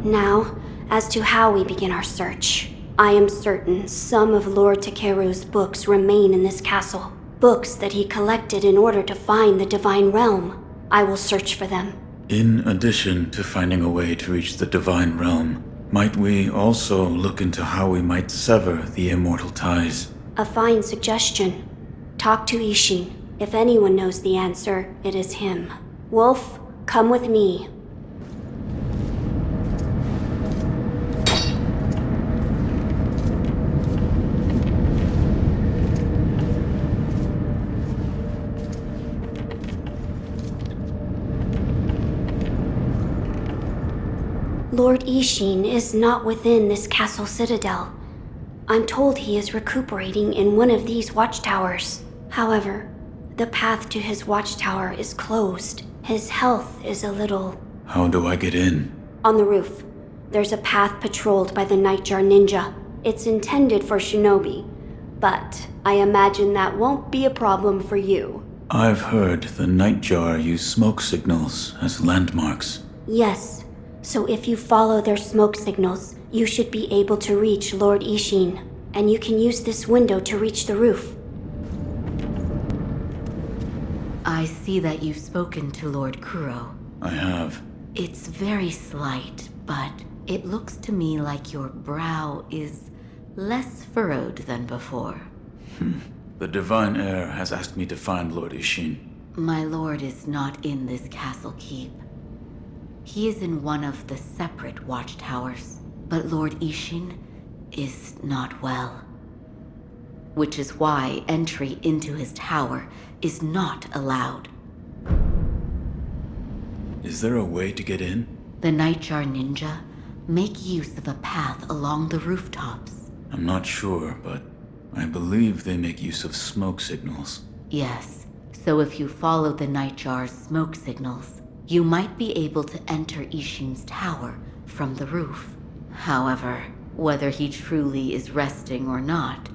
Now, as to how we begin our search, I am certain some of Lord Takeru's books remain in this castle. Books that he collected in order to find the divine realm. I will search for them. In addition to finding a way to reach the divine realm, might we also look into how we might sever the immortal ties? A fine suggestion. Talk to Ishin. If anyone knows the answer, it is him. Wolf, come with me. Lord Ishin is not within this castle citadel. I'm told he is recuperating in one of these watchtowers. However, the path to his watchtower is closed. His health is a little... How do I get in? On the roof, there's a path patrolled by the Nightjar Ninja. It's intended for shinobi, but I imagine that won't be a problem for you. I've heard the Nightjar use smoke signals as landmarks. Yes. So if you follow their smoke signals, you should be able to reach Lord Ishin, and you can use this window to reach the roof. I see that you've spoken to Lord Kuro. I have. It's very slight, but it looks to me like your brow is less furrowed than before. The divine heir has asked me to find Lord Ishin. My lord is not in this castle keep. He is in one of the separate watchtowers, but Lord Ishin is not well. Which is why entry into his tower is not allowed. Is there a way to get in? The Nightjar Ninja make use of a path along the rooftops. I'm not sure, but I believe they make use of smoke signals. Yes, so if you follow the Nightjar's smoke signals, you might be able to enter Ishin's tower from the roof. However, whether he truly is resting or not,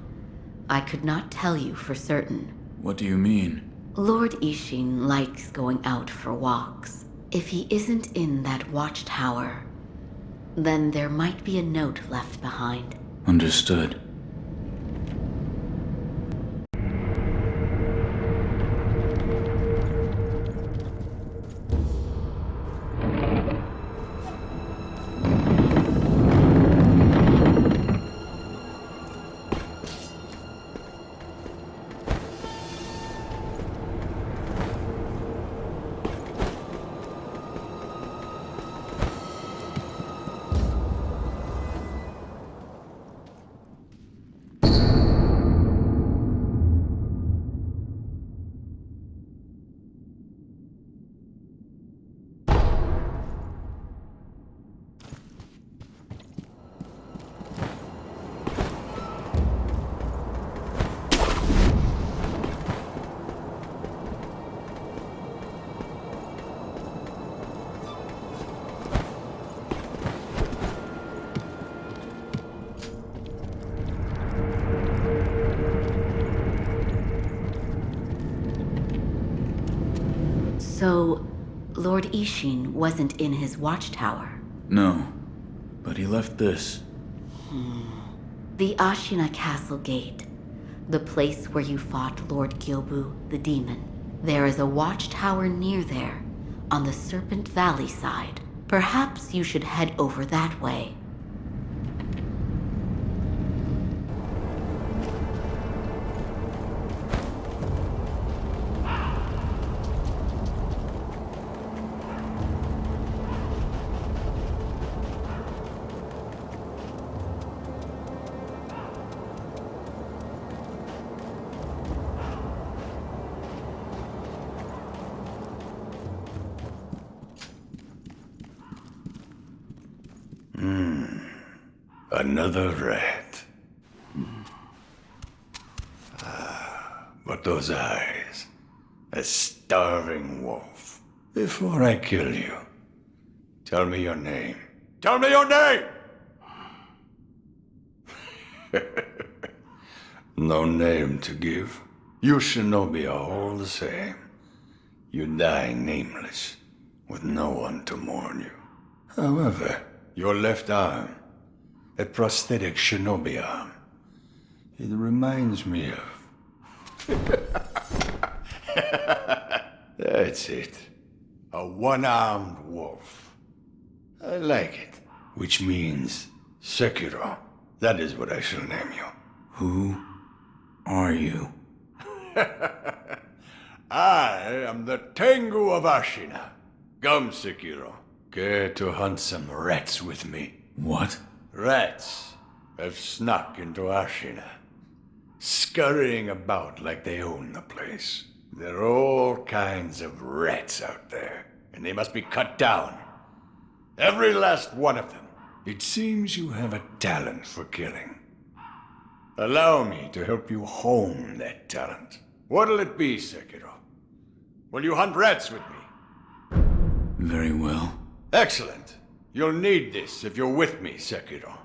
I could not tell you for certain. What do you mean? Lord Ishin likes going out for walks. If he isn't in that watchtower, then there might be a note left behind. Understood. So, Lord Ishin wasn't in his watchtower? No, but he left this. The Ashina Castle gate. The place where you fought Lord Gyobu, the demon. There is a watchtower near there, on the Serpent Valley side. Perhaps you should head over that way. Another rat. But those eyes. A starving wolf. Before I kill you, tell me your name. Tell me your name! No name to give. You shinobi are all the same. You die nameless, with no one to mourn you. However, your left arm, a prosthetic shinobi arm, it reminds me of... That's it. A one-armed wolf. I like it. Which means Sekiro. That is what I shall name you. Who are you? I am the Tengu of Ashina. Come, Sekiro. Care to hunt some rats with me? What? Rats have snuck into Ashina, scurrying about like they own the place. There are all kinds of rats out there, and they must be cut down. Every last one of them. It seems you have a talent for killing. Allow me to help you hone that talent. What'll it be, Sekiro? Will you hunt rats with me? Very well. Excellent. You'll need this if you're with me, Sekiro.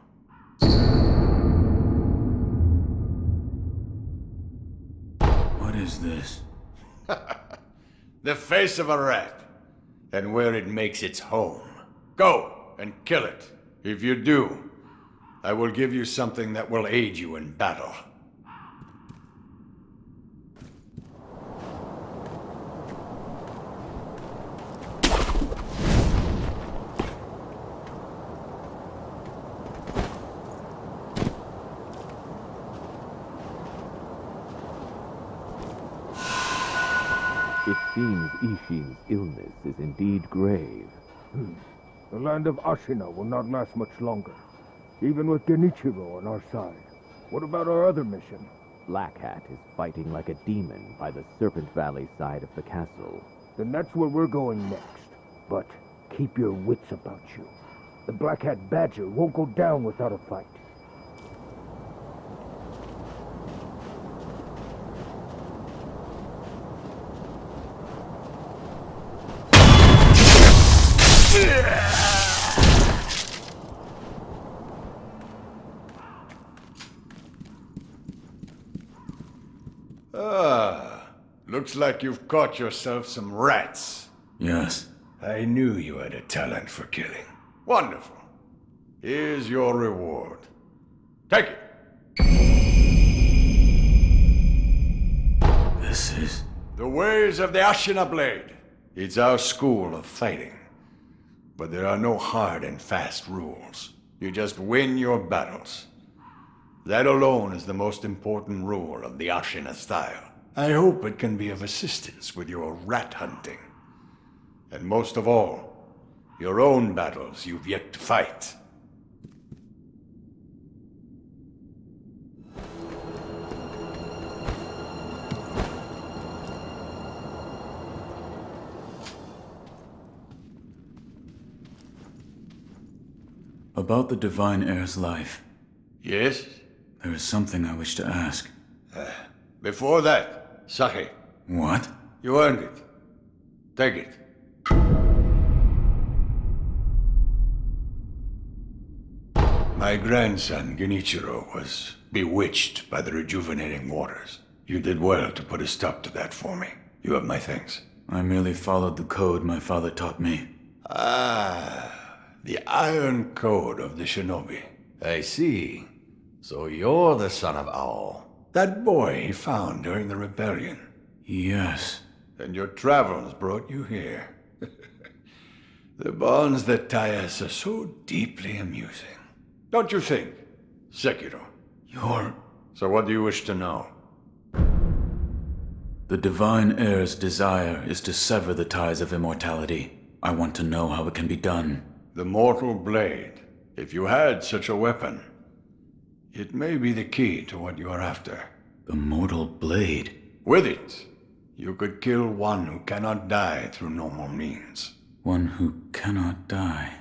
What is this? The face of a rat, and where it makes its home. Go and kill it. If you do, I will give you something that will aid you in battle. It seems Ishin's illness is indeed grave. The land of Ashina will not last much longer, even with Genichiro on our side. What about our other mission? Black Hat is fighting like a demon by the Serpent Valley side of the castle. Then that's where we're going next. But keep your wits about you. The Black Hat Badger won't go down without a fight. Looks like you've caught yourself some rats. Yes. I knew you had a talent for killing. Wonderful. Here's your reward. Take it. This is... The ways of the Ashina Blade. It's our school of fighting. But there are no hard and fast rules. You just win your battles. That alone is the most important rule of the Ashina style. I hope it can be of assistance with your rat hunting. And most of all, your own battles you've yet to fight. About the Divine Heir's life. Yes? There is something I wish to ask. Before that, Sake. What? You earned it. Take it. My grandson, Genichiro, was bewitched by the rejuvenating waters. You did well to put a stop to that for me. You have my thanks. I merely followed the code my father taught me. Ah, the Iron Code of the Shinobi. I see. So you're the son of Owl. That boy he found during the rebellion. Yes. And your travels brought you here. The bonds that tie us are so deeply amusing. Don't you think, Sekiro? So what do you wish to know? The Divine Heir's desire is to sever the ties of immortality. I want to know how it can be done. The Mortal Blade. If you had such a weapon, it may be the key to what you are after. The Mortal Blade? With it, you could kill one who cannot die through normal means. One who cannot die?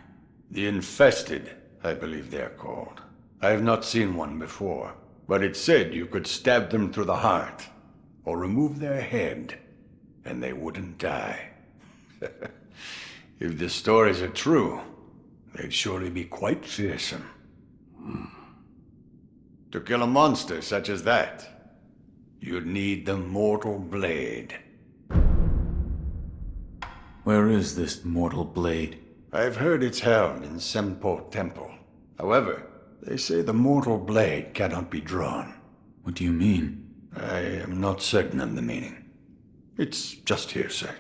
The Infested, I believe they're called. I have not seen one before, but it said you could stab them through the heart, or remove their head, and they wouldn't die. If the stories are true, they'd surely be quite fearsome. To kill a monster such as that, you'd need the mortal blade. Where is this mortal blade? I've heard it's held in Sempo Temple. However, they say the mortal blade cannot be drawn. What do you mean? I am not certain of the meaning. It's just hearsay.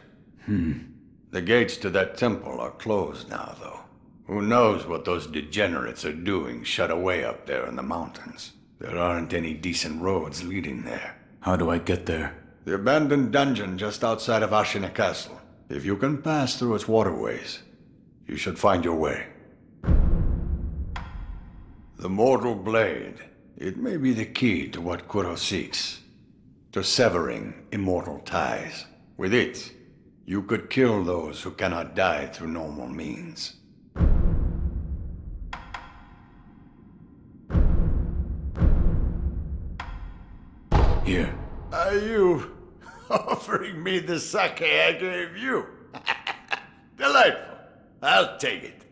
The gates to that temple are closed now, though. Who knows what those degenerates are doing shut away up there in the mountains. There aren't any decent roads leading there. How do I get there? The abandoned dungeon just outside of Ashina Castle. If you can pass through its waterways, you should find your way. The mortal blade. It may be the key to what Kuro seeks. To severing immortal ties. With it, you could kill those who cannot die through normal means. Here. Are you offering me the sake I gave you? Delightful. I'll take it.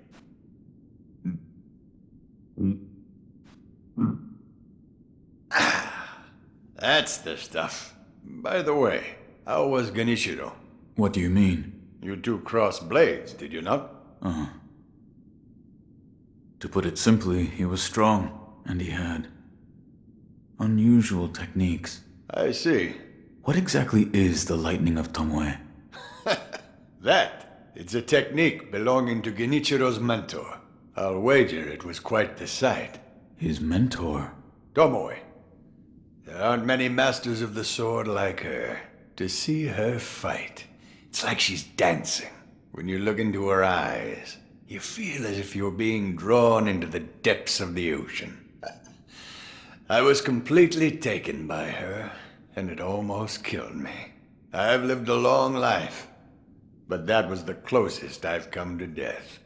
That's the stuff. By the way, how was Genichiro? What do you mean? You two crossed blades, did you not? Uh-huh. To put it simply, he was strong, and he had unusual techniques. I see. What exactly is the Lightning of Tomoe? That, it's a technique belonging to Genichiro's mentor. I'll wager it was quite the sight. His mentor? Tomoe. There aren't many masters of the sword like her. To see her fight, it's like she's dancing. When you look into her eyes, you feel as if you're being drawn into the depths of the ocean. I was completely taken by her, and it almost killed me. I've lived a long life, but that was the closest I've come to death.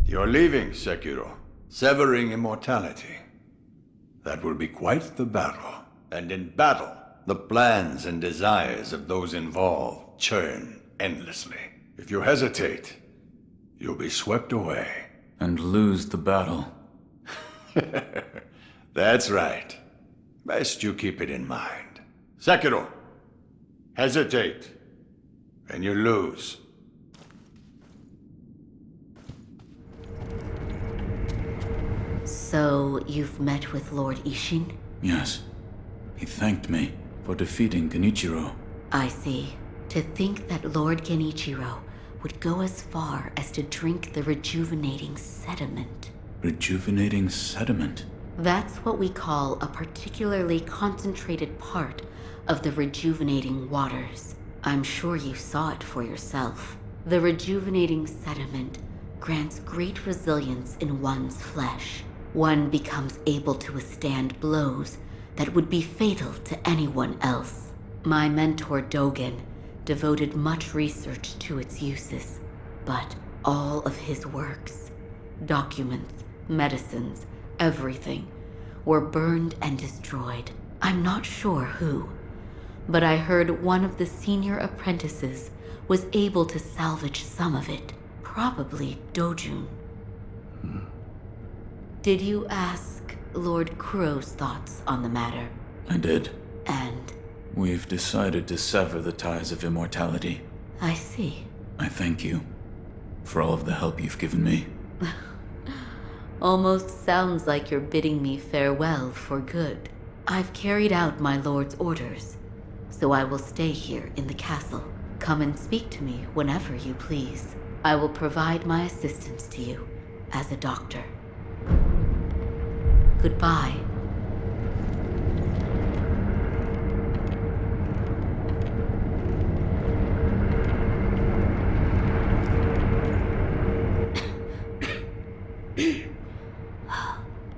You're leaving, Sekiro, severing immortality. That will be quite the battle. And in battle, the plans and desires of those involved churn endlessly. If you hesitate, you'll be swept away. And lose the battle. That's right. Best you keep it in mind. Sekiro, hesitate, and you lose. So, you've met with Lord Ishin? Yes. He thanked me for defeating Genichiro. I see. To think that Lord Genichiro would go as far as to drink the rejuvenating sediment. Rejuvenating sediment? That's what we call a particularly concentrated part of the rejuvenating waters. I'm sure you saw it for yourself. The rejuvenating sediment grants great resilience in one's flesh. One becomes able to withstand blows that would be fatal to anyone else. My mentor Dogen devoted much research to its uses, but all of his works, documents, medicines, everything, were burned and destroyed. I'm not sure who, but I heard one of the senior apprentices was able to salvage some of it, probably Dojun. Did you ask Lord Kuro's thoughts on the matter? I did. And? We've decided to sever the ties of immortality. I see. I thank you for all of the help you've given me. Almost sounds like you're bidding me farewell for good. I've carried out my lord's orders, so I will stay here in the castle. Come and speak to me whenever you please. I will provide my assistance to you as a doctor. Goodbye.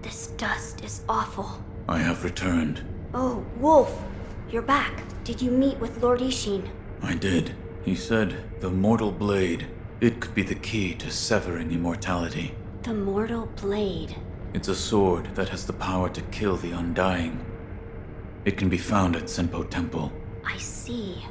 This dust is awful. I have returned. Oh, Wolf, you're back. Did you meet with Lord Ishin? I did. He said the mortal blade, it could be the key to severing immortality. The mortal blade. It's a sword that has the power to kill the undying. It can be found at Senpo Temple. I see.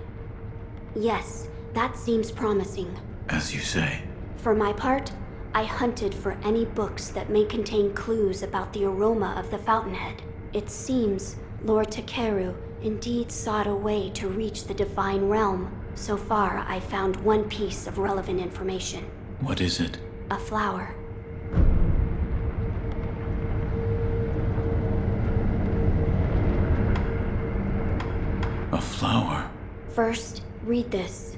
Yes, that seems promising. As you say. For my part, I hunted for any books that may contain clues about the aroma of the fountainhead. It seems Lord Takeru indeed sought a way to reach the divine realm. So far, I found one piece of relevant information. What is it? A flower. A flower? First, read this.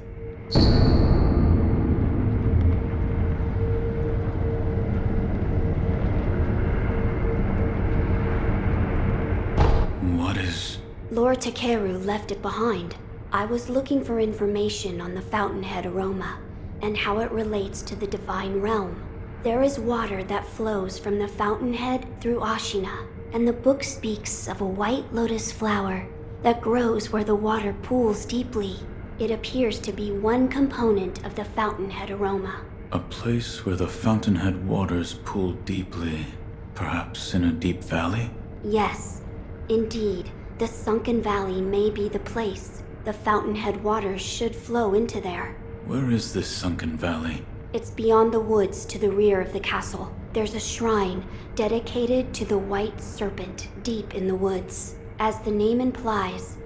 What is... Lord Takeru left it behind. I was looking for information on the fountainhead aroma and how it relates to the divine realm. There is water that flows from the fountainhead through Ashina, and the book speaks of a white lotus flower that grows where the water pools deeply. It appears to be one component of the fountainhead aroma. A place where the fountainhead waters pool deeply, perhaps in a deep valley? Yes, indeed, the sunken valley may be the place. The fountainhead waters should flow into there. Where is this sunken valley? It's beyond the woods to the rear of the castle. There's a shrine dedicated to the white serpent deep in the woods. As the name implies,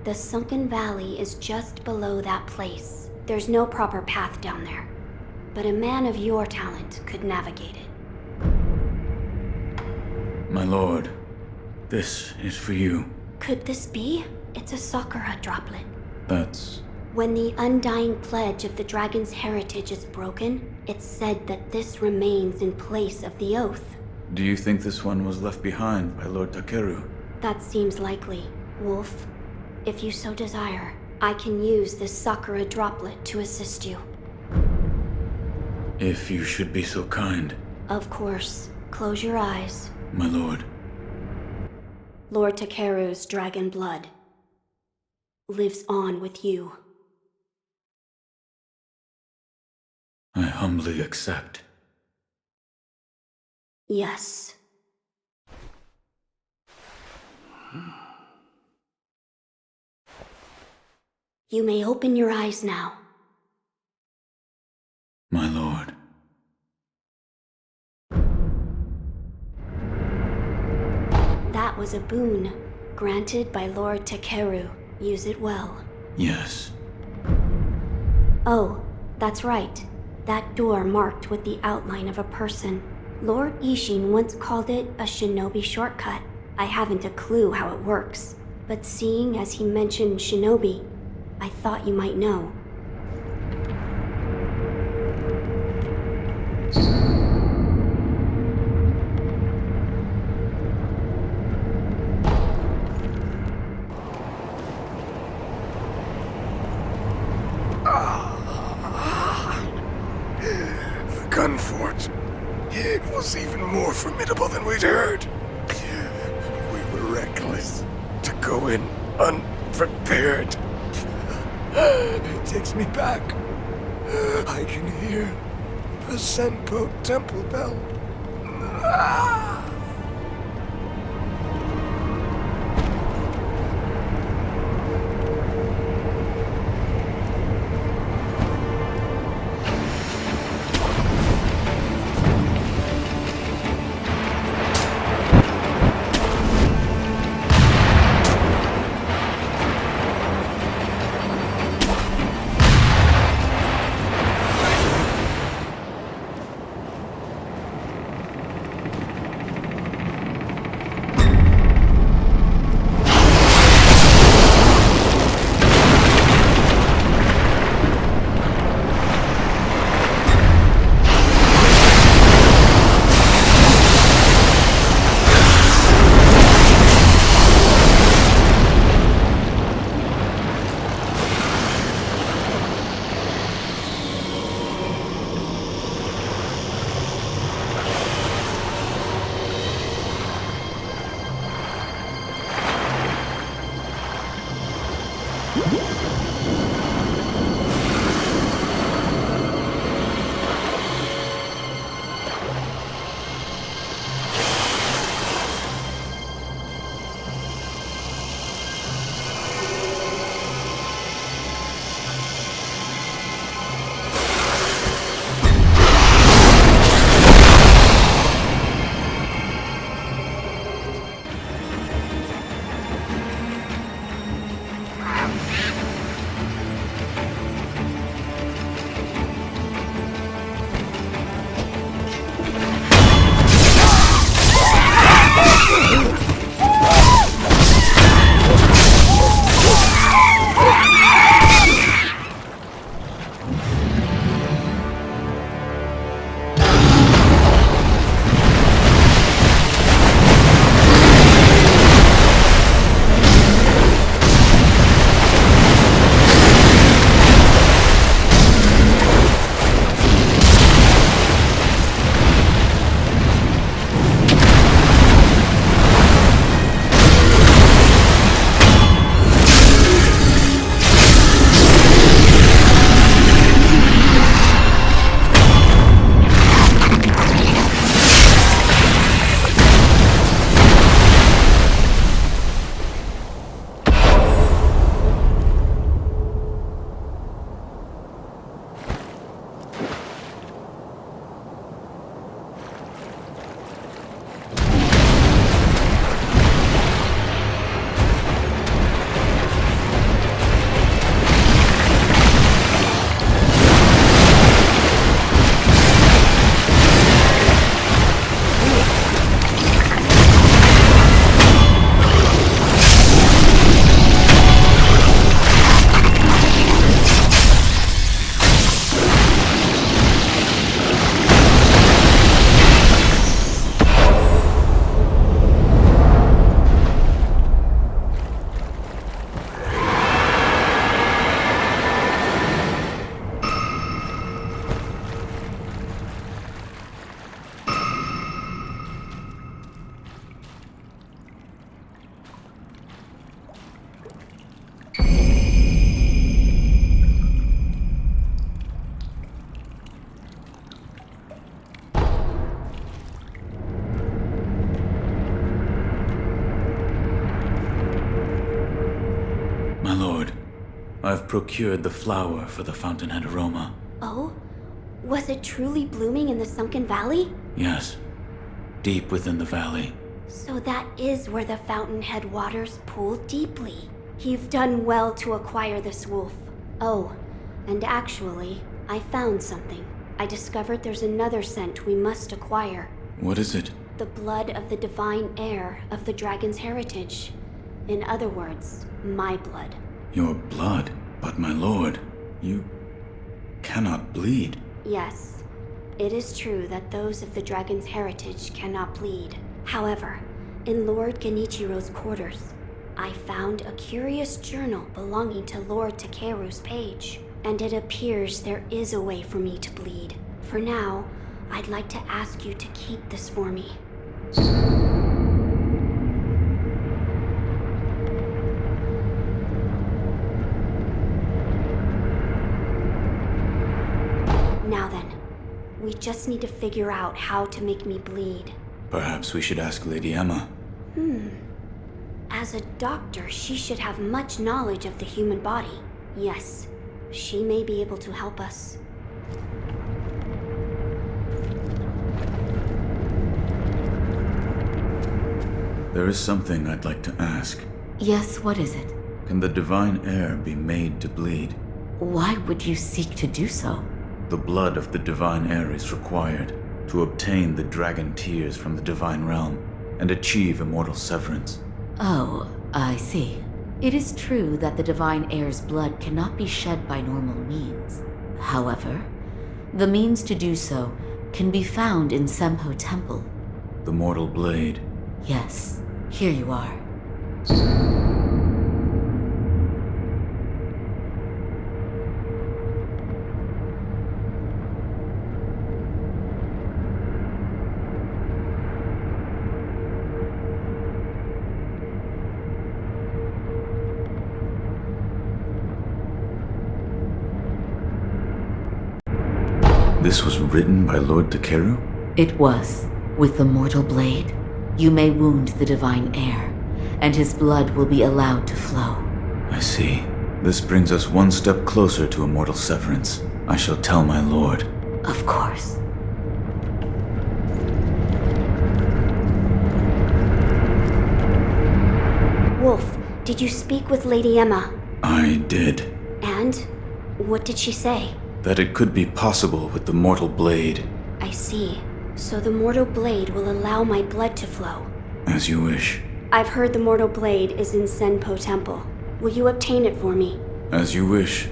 the sunken valley is just below that place. There's no proper path down there, but a man of your talent could navigate it. My lord, this is for you. Could this be? It's a Sakura droplet. That's... When the undying pledge of the dragon's heritage is broken, it's said that this remains in place of the oath. Do you think this one was left behind by Lord Takeru? That seems likely, Wolf. If you so desire, I can use this Sakura droplet to assist you. If you should be so kind. Of course. Close your eyes. My lord. Lord Takeru's dragon blood lives on with you. I humbly accept. Yes. You may open your eyes now. My lord. That was a boon, granted by Lord Takeru. Use it well. Yes. Oh, that's right. That door marked with the outline of a person. Lord Ishin once called it a shinobi shortcut. I haven't a clue how it works, but seeing as he mentioned shinobi, I thought you might know. The gun fort. It was even more formidable than we'd heard. We were reckless to go in unprepared. It takes me back. I can hear the Senpo temple bell. I've procured the flower for the fountainhead aroma. Oh? Was it truly blooming in the sunken valley? Yes, deep within the valley. So that is where the fountainhead waters pool deeply. You've done well to acquire this wolf. Oh, and actually, I found something. I discovered there's another scent we must acquire. What is it? The blood of the divine heir of the dragon's heritage. In other words, my blood. Your blood? But my lord, you cannot bleed. Yes, it is true that those of the dragon's heritage cannot bleed. However, in Lord Genichiro's quarters, I found a curious journal belonging to Lord Takeru's page, and it appears there is a way for me to bleed. For now, I'd like to ask you to keep this for me. Now then, we just need to figure out how to make me bleed. Perhaps we should ask Lady Emma. As a doctor, she should have much knowledge of the human body. Yes, she may be able to help us. There is something I'd like to ask. Yes, what is it? Can the divine heir be made to bleed? Why would you seek to do so? The blood of the divine heir is required to obtain the dragon tears from the divine realm and achieve immortal severance. Oh, I see. It is true that the divine heir's blood cannot be shed by normal means. However, the means to do so can be found in Senpo Temple. The mortal blade. Yes, here you are. This was written by Lord Takeru? It was. With the mortal blade, you may wound the divine heir, and his blood will be allowed to flow. I see. This brings us one step closer to immortal severance. I shall tell my lord. Of course. Wolf, did you speak with Lady Emma? I did. And? What did she say? That it could be possible with the mortal blade. I see. So the mortal blade will allow my blood to flow. As you wish. I've heard the mortal blade is in Senpo Temple. Will you obtain it for me? As you wish.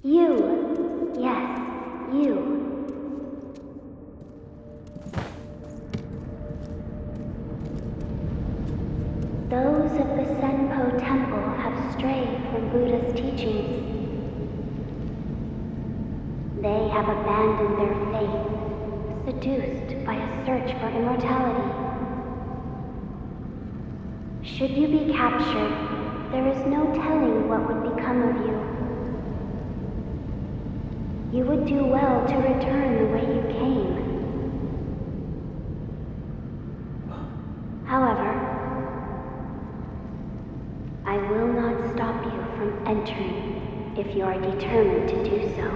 You. Yes, you. Those of the Senpo Temple have strayed from Buddha's teachings. They have abandoned their faith, seduced by a search for immortality. Should you be captured, there is no telling what would become of you. You would do well to return the way you came. However, I will not stop you from entering if you are determined to do so.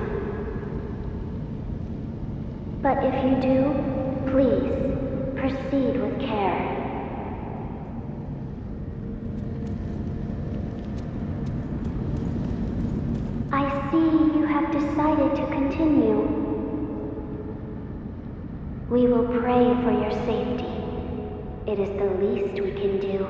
But if you do, please proceed with care. I see you have decided to continue. We will pray for your safety. It is the least we can do.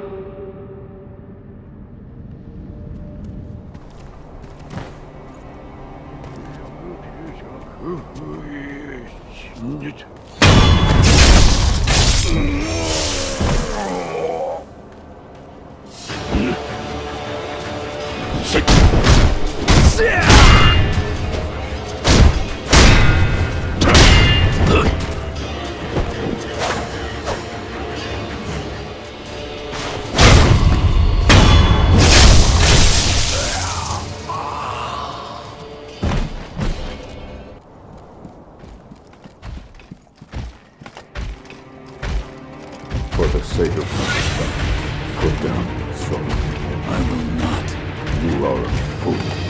For the sake of my son, Put down your sword. I will not. You are a fool.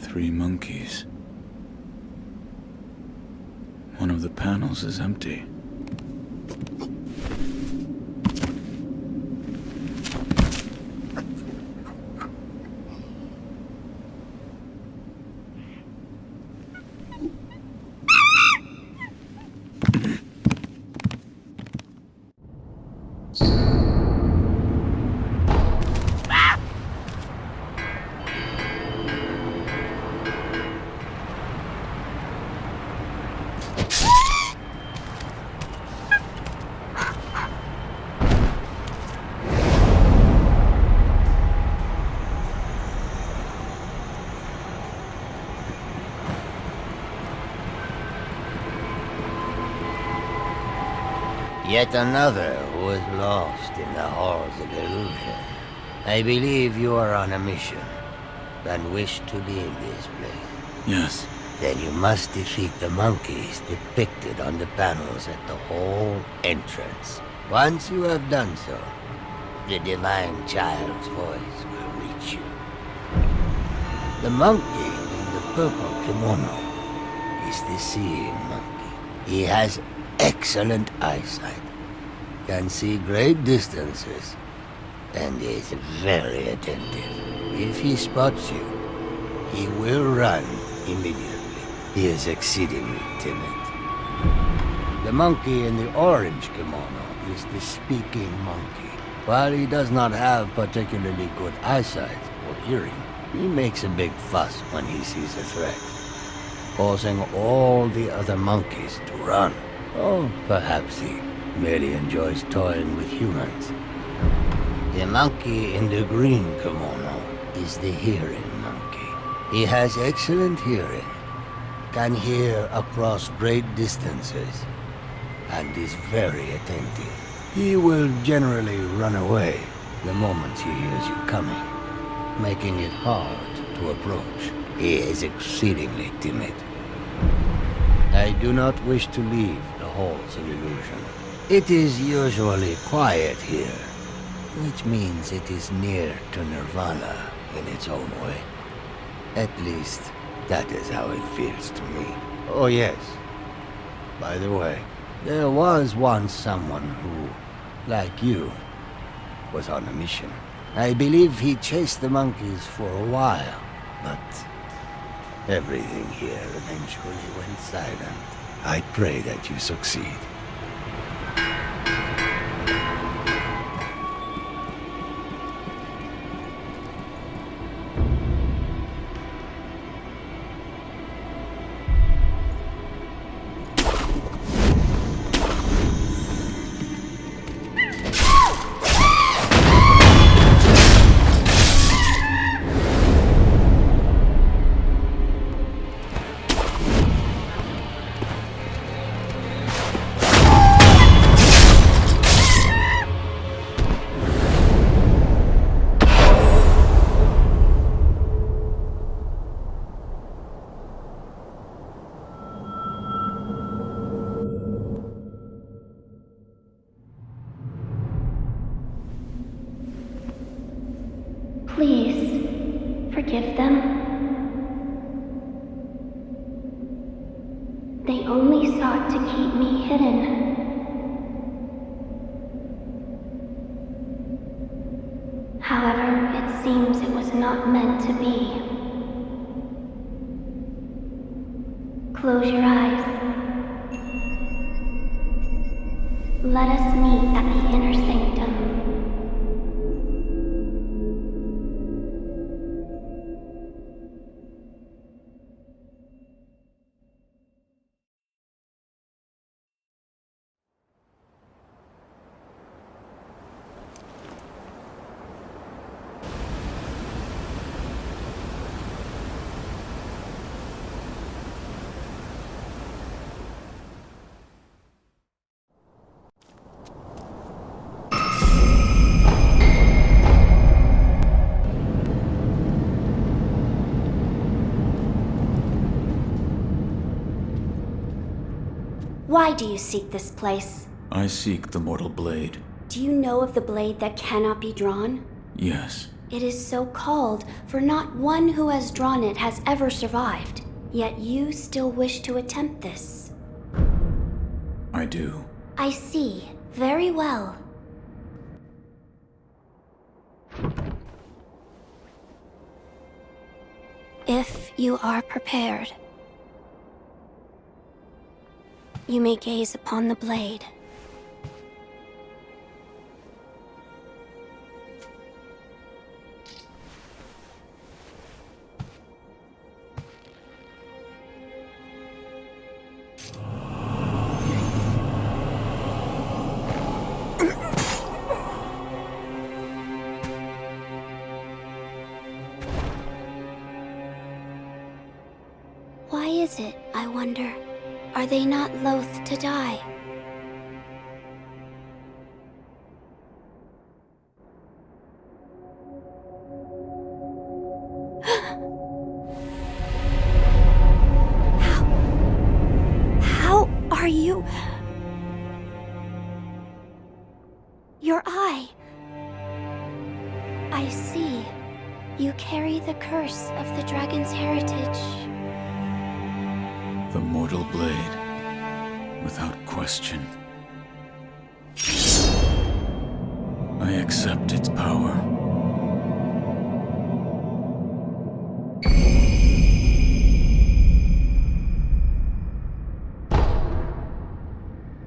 Three monkeys. One of the panels is empty. Yet another who is lost in the halls of illusion. I believe you are on a mission and wish to leave this place. Yes. Then you must defeat the monkeys depicted on the panels at the hall entrance. Once you have done so, the divine child's voice will reach you. The monkey in the purple kimono is the seeing monkey. He has excellent eyesight, can see great distances, and is very attentive. If he spots you, he will run immediately. He is exceedingly timid. The monkey in the orange kimono is the speaking monkey. While he does not have particularly good eyesight or hearing, he makes a big fuss when he sees a threat, causing all the other monkeys to run. Or perhaps he merely enjoys toying with humans. The monkey in the green kimono is the hearing monkey. He has excellent hearing, can hear across great distances, and is very attentive. He will generally run away the moment he hears you coming, making it hard to approach. He is exceedingly timid. I do not wish to leave the halls of illusion. It is usually quiet here, which means it is near to nirvana in its own way. At least, that is how it feels to me. Oh yes. By the way, there was once someone who, like you, was on a mission. I believe he chased the monkeys for a while, but everything here eventually went silent. I pray that you succeed. Please, forgive them. They only sought to keep me hidden. However, it seems it was not meant to be. Close your eyes. Let us meet at the inner sanctum. Why do you seek this place? I seek the mortal blade. Do you know of the blade that cannot be drawn? Yes. It is so called, for not one who has drawn it has ever survived. Yet you still wish to attempt this. I do. I see. Very well. If you are prepared, you may gaze upon the blade. Why is it, I wonder? Are they not loath to die? How are you? Your eye. I see. You carry the curse of the dragon's heritage. The mortal blade. Without question. I accept its power.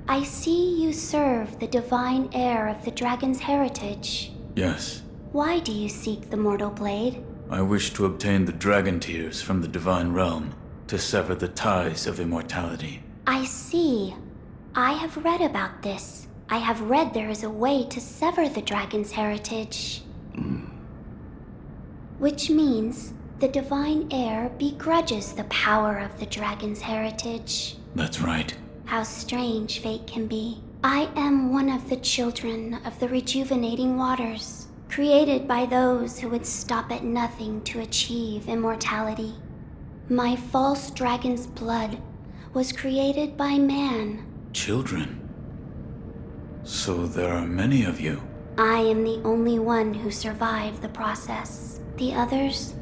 I see you serve the divine heir of the dragon's heritage. Yes. Why do you seek the mortal blade? I wish to obtain the dragon tears from the divine realm to sever the ties of immortality. I see. I have read about this. I have read there is a way to sever the dragon's heritage. Which means the divine heir begrudges the power of the dragon's heritage. That's right. How strange fate can be. I am one of the children of the rejuvenating waters, created by those who would stop at nothing to achieve immortality. My false dragon's blood was created by man. Children? So there are many of you. I am the only one who survived the process. The others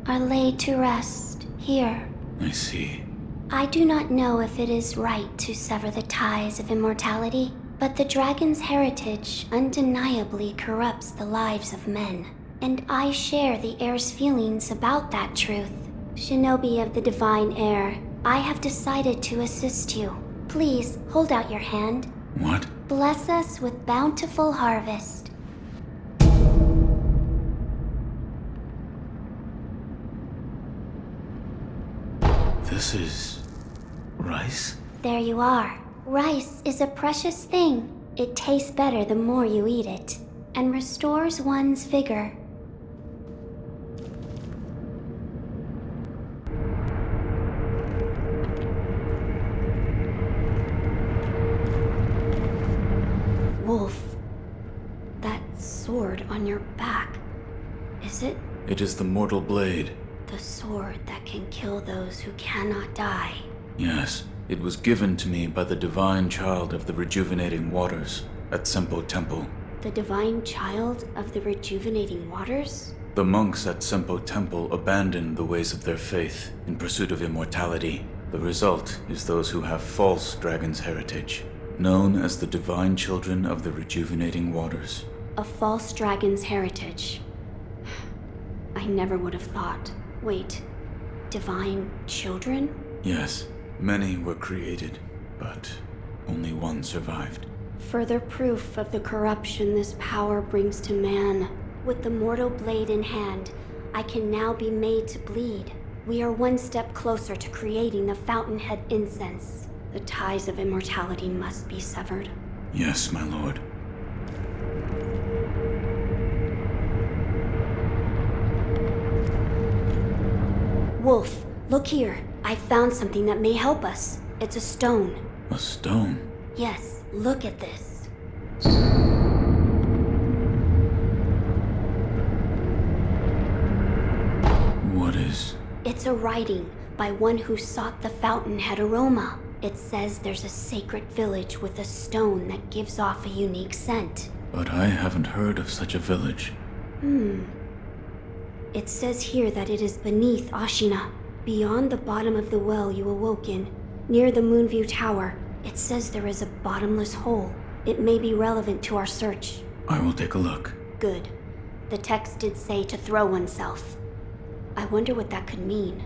are laid to rest here. I see. I do not know if it is right to sever the ties of immortality, but the dragon's heritage undeniably corrupts the lives of men. And I share the heir's feelings about that truth. Shinobi of the divine heir, I have decided to assist you. Please, hold out your hand. What? Bless us with bountiful harvest. This is... rice? There you are. Rice is a precious thing. It tastes better the more you eat it, and restores one's vigor. Wolf, that sword on your back, is it? It is the mortal blade. The sword that can kill those who cannot die. Yes, it was given to me by the divine child of the rejuvenating waters at Sempo Temple. The divine child of the rejuvenating waters? The monks at Sempo Temple abandoned the ways of their faith in pursuit of immortality. The result is those who have false dragon's heritage, known as the divine children of the rejuvenating waters. A false dragon's heritage. I never would have thought. Wait, divine children? Yes, many were created, but only one survived. Further proof of the corruption this power brings to man. With the mortal blade in hand, I can now be made to bleed. We are one step closer to creating the fountainhead incense. The ties of immortality must be severed. Yes, my lord. Wolf, look here. I found something that may help us. It's a stone. A stone? Yes, look at this. What is... It's a writing by one who sought the fountainhead aroma. It says there's a sacred village with a stone that gives off a unique scent. But I haven't heard of such a village. It says here that it is beneath Ashina, beyond the bottom of the well you awoke in, near the Moonview Tower. It says there is a bottomless hole. It may be relevant to our search. I will take a look. Good. The text did say to throw oneself. I wonder what that could mean.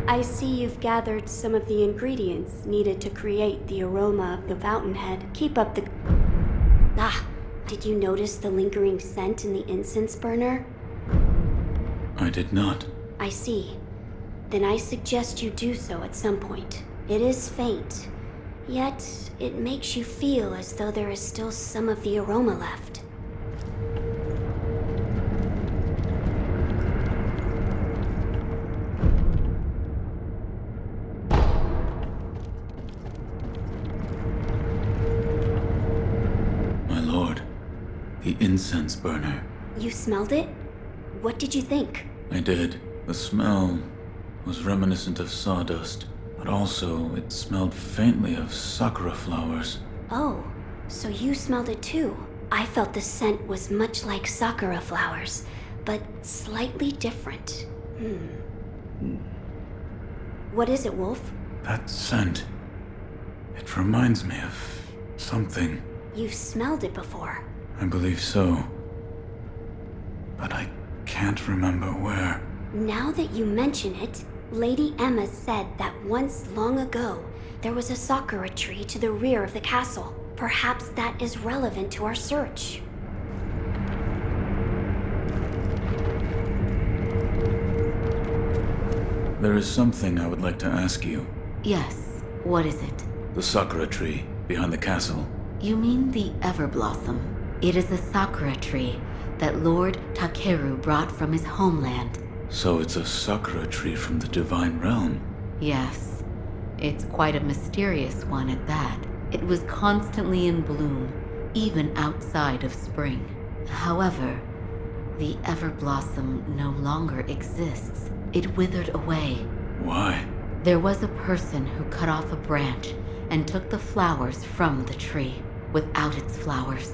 I see you've gathered some of the ingredients needed to create the aroma of the fountainhead. Keep up the... Ah! Did you notice the lingering scent in the incense burner? I did not. I see. Then I suggest you do so at some point. It is faint, yet it makes you feel as though there is still some of the aroma left. My lord, the incense burner. You smelled it? What did you think? I did. The smell was reminiscent of sawdust, but also it smelled faintly of sakura flowers. Oh, so you smelled it too. I felt the scent was much like sakura flowers, but slightly different. What is it, Wolf? That scent. It reminds me of something. You've smelled it before. I believe so. But I can't remember where. Now that you mention it, Lady Emma said that once long ago, there was a sakura tree to the rear of the castle. Perhaps that is relevant to our search. There is something I would like to ask you. Yes, what is it? The sakura tree behind the castle. You mean the Everblossom? It is a sakura tree that Lord Takeru brought from his homeland. So it's a sakura tree from the divine realm? Yes. It's quite a mysterious one at that. It was constantly in bloom, even outside of spring. However, the Everblossom no longer exists. It withered away. Why? There was a person who cut off a branch and took the flowers from the tree. Without its flowers,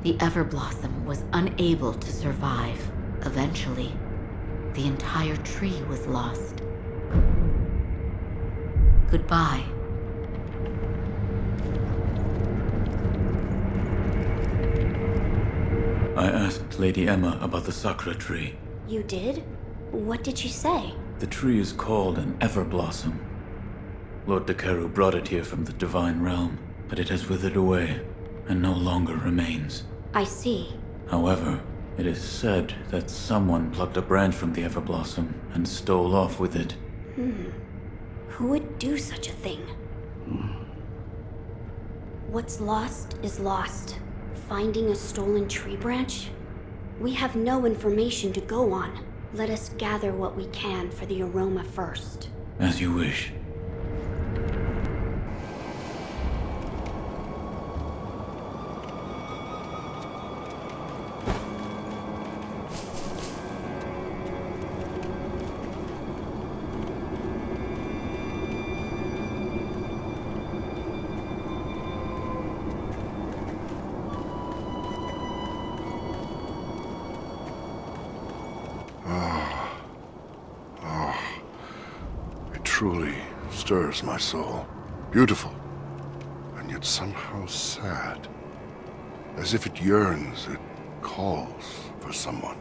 the Everblossom was unable to survive. Eventually, the entire tree was lost. Goodbye. I asked Lady Emma about the sakura tree. You did? What did she say? The tree is called an Everblossom. Lord Takeru brought it here from the divine realm, but it has withered away and no longer remains. I see. However, it is said that someone plucked a branch from the Everblossom and stole off with it. Who would do such a thing? What's lost is lost. Finding a stolen tree branch? We have no information to go on. Let us gather what we can for the aroma first. As you wish. truly stirs my soul. Beautiful, and yet somehow sad. As if it yearns, it calls for someone.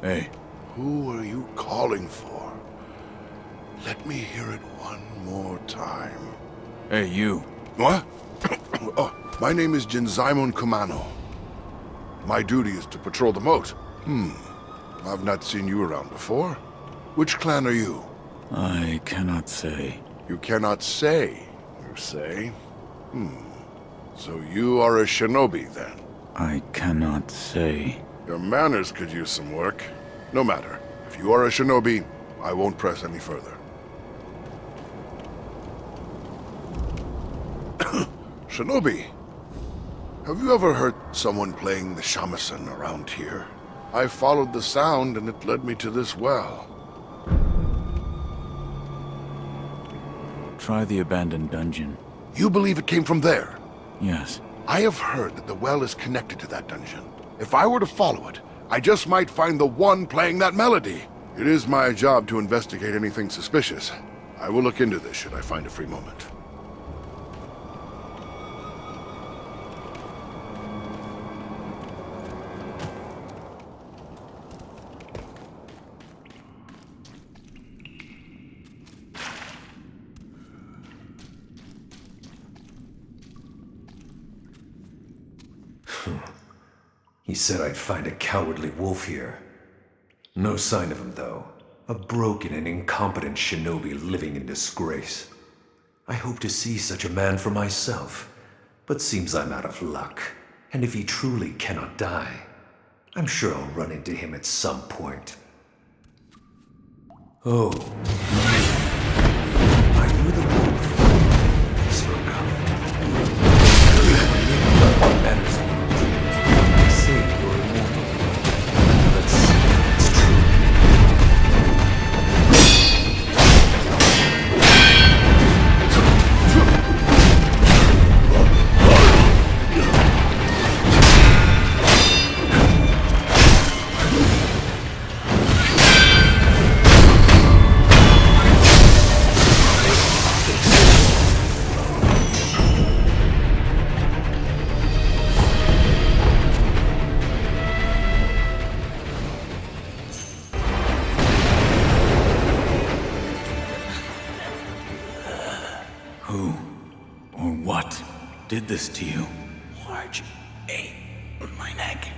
Hey. Who are you calling for? Let me hear it one more time. Hey, you. What? Oh, my name is Jinzaimon Kumano. My duty is to patrol the moat. I've not seen you around before. Which clan are you? I cannot say. You cannot say, you say? So you are a shinobi, then? I cannot say. Your manners could use some work. No matter. If you are a shinobi, I won't press any further. Shinobi, have you ever heard someone playing the shamisen around here? I followed the sound and it led me to this well. Try the abandoned dungeon. You believe it came from there? Yes. I have heard that the well is connected to that dungeon. If I were to follow it, I just might find the one playing that melody. It is my job to investigate anything suspicious. I will look into this should I find a free moment. He said I'd find a cowardly wolf here. No sign of him, though. A broken and incompetent shinobi living in disgrace. I hope to see such a man for myself, but seems I'm out of luck. And if he truly cannot die, I'm sure I'll run into him at some point. Oh. Are you the wolf I spoke of? What matters? They say you're immortal. Let's see if it's true. Who or what did this to you? Large ate my neck.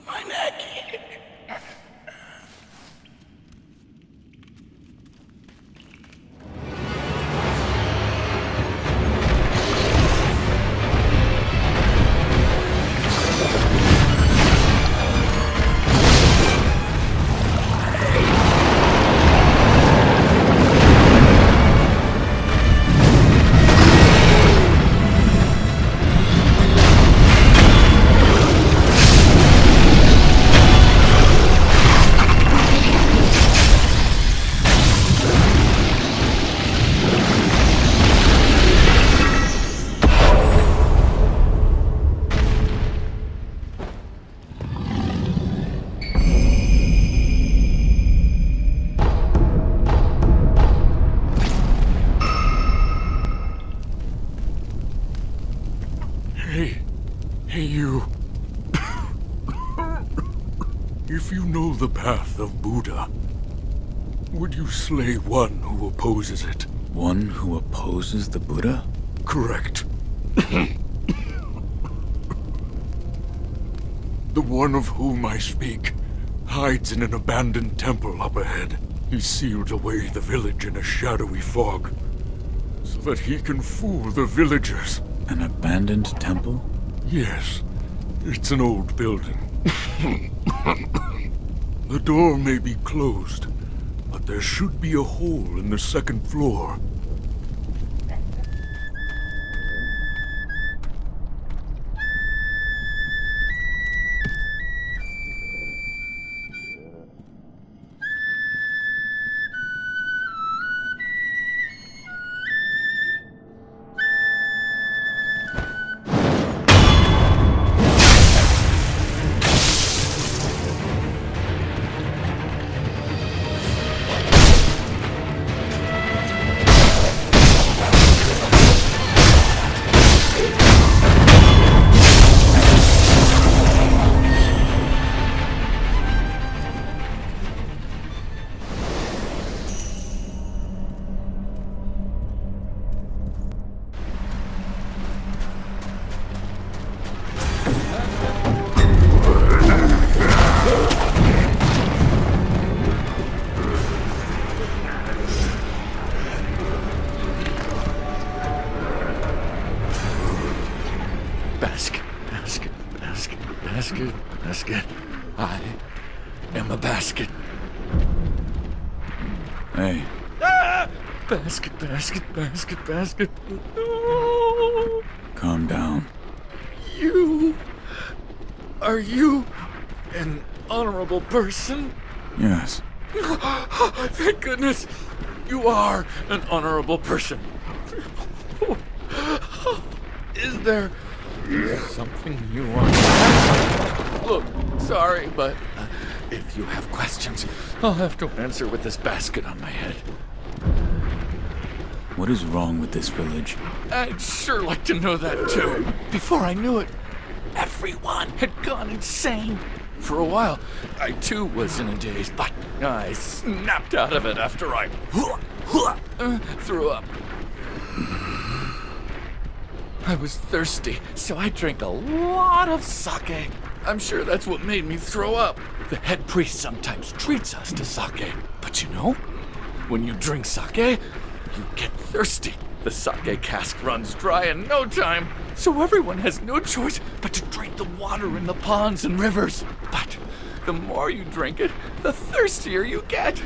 My neck. Hey, you. If you know the path of Buddha, would you slay one who opposes it? One who opposes the Buddha? Correct. The one of whom I speak hides in an abandoned temple up ahead. He sealed away the village in a shadowy fog, so that he can fool the villagers. An abandoned temple? Yes, it's an old building. The door may be closed, but there should be a hole in the second floor. am a basket. Hey. Basket, basket, basket, basket. No. Calm down. Are you an honorable person? Yes. Thank goodness. You are an honorable person. Is there something you want to ask? Look, sorry, but if you have questions, I'll have to answer with this basket on my head. What is wrong with this village? I'd sure like to know that too. Before I knew it, everyone had gone insane. For a while, I too was in a daze, but I snapped out of it after I threw up. I was thirsty, so I drank a lot of sake. I'm sure that's what made me throw up. The head priest sometimes treats us to sake, but you know, when you drink sake, you get thirsty. The sake cask runs dry in no time, so everyone has no choice but to drink the water in the ponds and rivers. But the more you drink it, the thirstier you get.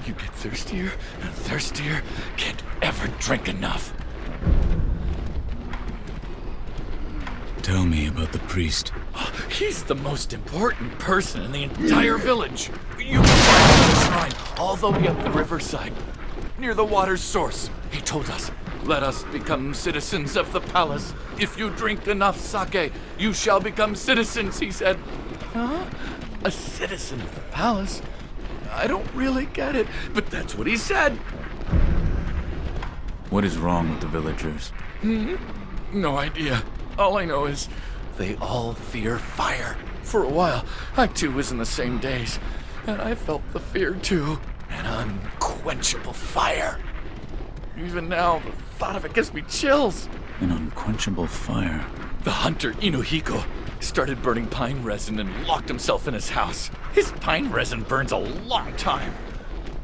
You get thirstier and thirstier, can't ever drink enough. Tell me about the priest. He's the most important person in the entire village. You can find the shrine all the way up the riverside, near the water's source. He told us, let us become citizens of the palace. If you drink enough sake, you shall become citizens, he said. Huh? A citizen of the palace? I don't really get it, but that's what he said. What is wrong with the villagers? No idea. All I know is they all fear fire. For a while, I too was in the same daze, and I felt the fear too. An unquenchable fire. Even now, the thought of it gives me chills. An unquenchable fire? The hunter, Inuhiko, started burning pine resin and locked himself in his house. His pine resin burns a long time.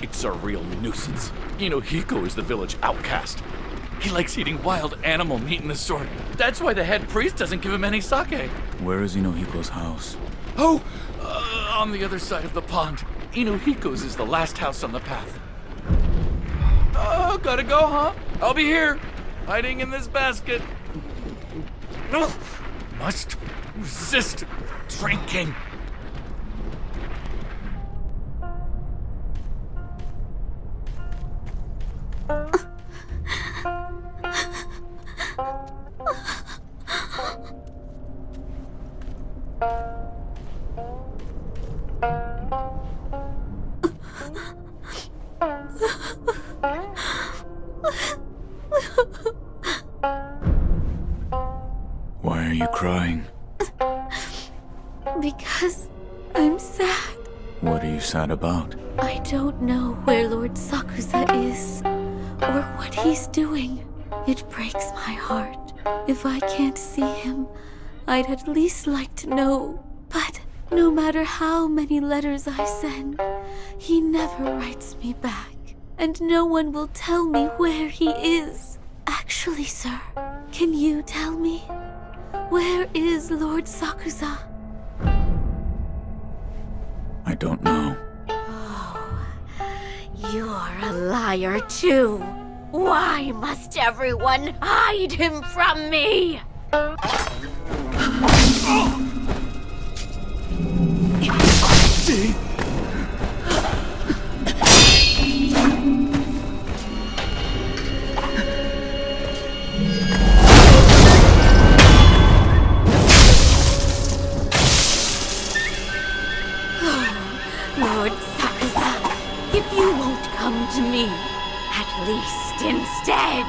It's a real nuisance. Inuhiko is the village outcast. He likes eating wild animal meat and the sort. That's why the head priest doesn't give him any sake. Where is Inuhiko's house? Oh, on the other side of the pond. Inuhiko's is the last house on the path. Oh, gotta go, huh? I'll be here, hiding in this basket. No, must resist drinking. Why are you crying? Because I'm sad. What are you sad about? I don't know where Lord Sakusa is, or what he's doing. It breaks my heart. If I can't see him, I'd at least like to know. But no matter how many letters I send, he never writes me back. And no one will tell me where he is. Actually, sir, can you tell me? Where is Lord Sakusa? I don't know. Oh, you're a liar too. Why must everyone hide him from me? Lord Sakusa, if you won't come to me, at least instead.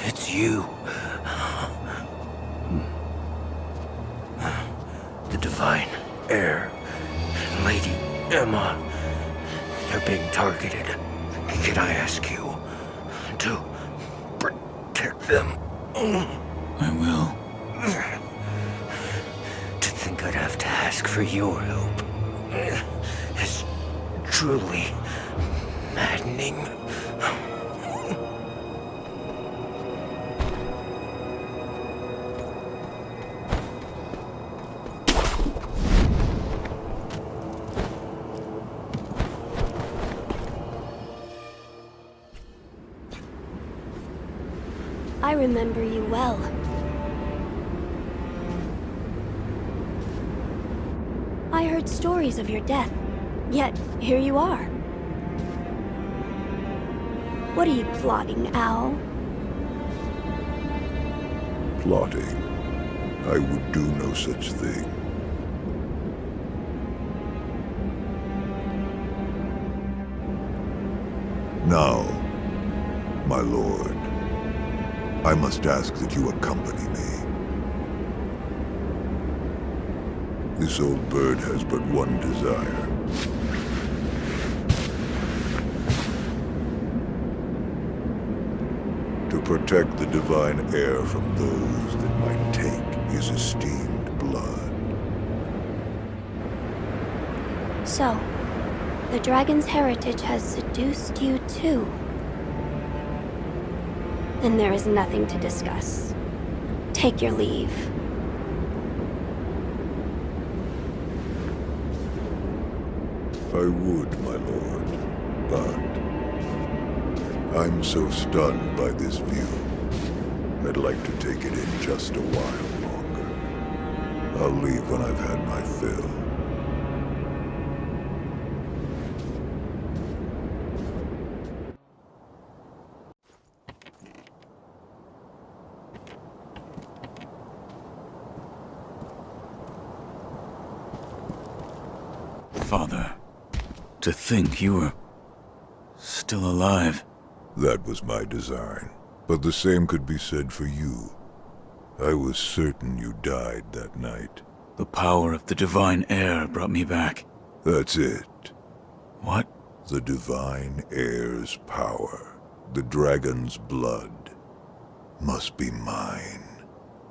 It's you. The Divine Heir and Lady Emma. They're being targeted. Can I ask you to protect them? I will. To think I'd have to ask for your help is truly maddening. I remember you well. I heard stories of your death, yet here you are. What are you plotting, Owl? Plotting? I would do no such thing. Now, my lord, I must ask that you accompany me. This old bird has but one desire. To protect the Divine Heir from those that might take his esteemed blood. So, the dragon's heritage has seduced you too. Then there is nothing to discuss. Take your leave. I would, my lord, but I'm so stunned by this view. I'd like to take it in just a while longer. I'll leave when I've had my fill. Father, to think you were still alive. That was my design, but the same could be said for you. I was certain you died that night. The power of the Divine Heir brought me back. That's it. What? The Divine Heir's power, the dragon's blood, must be mine.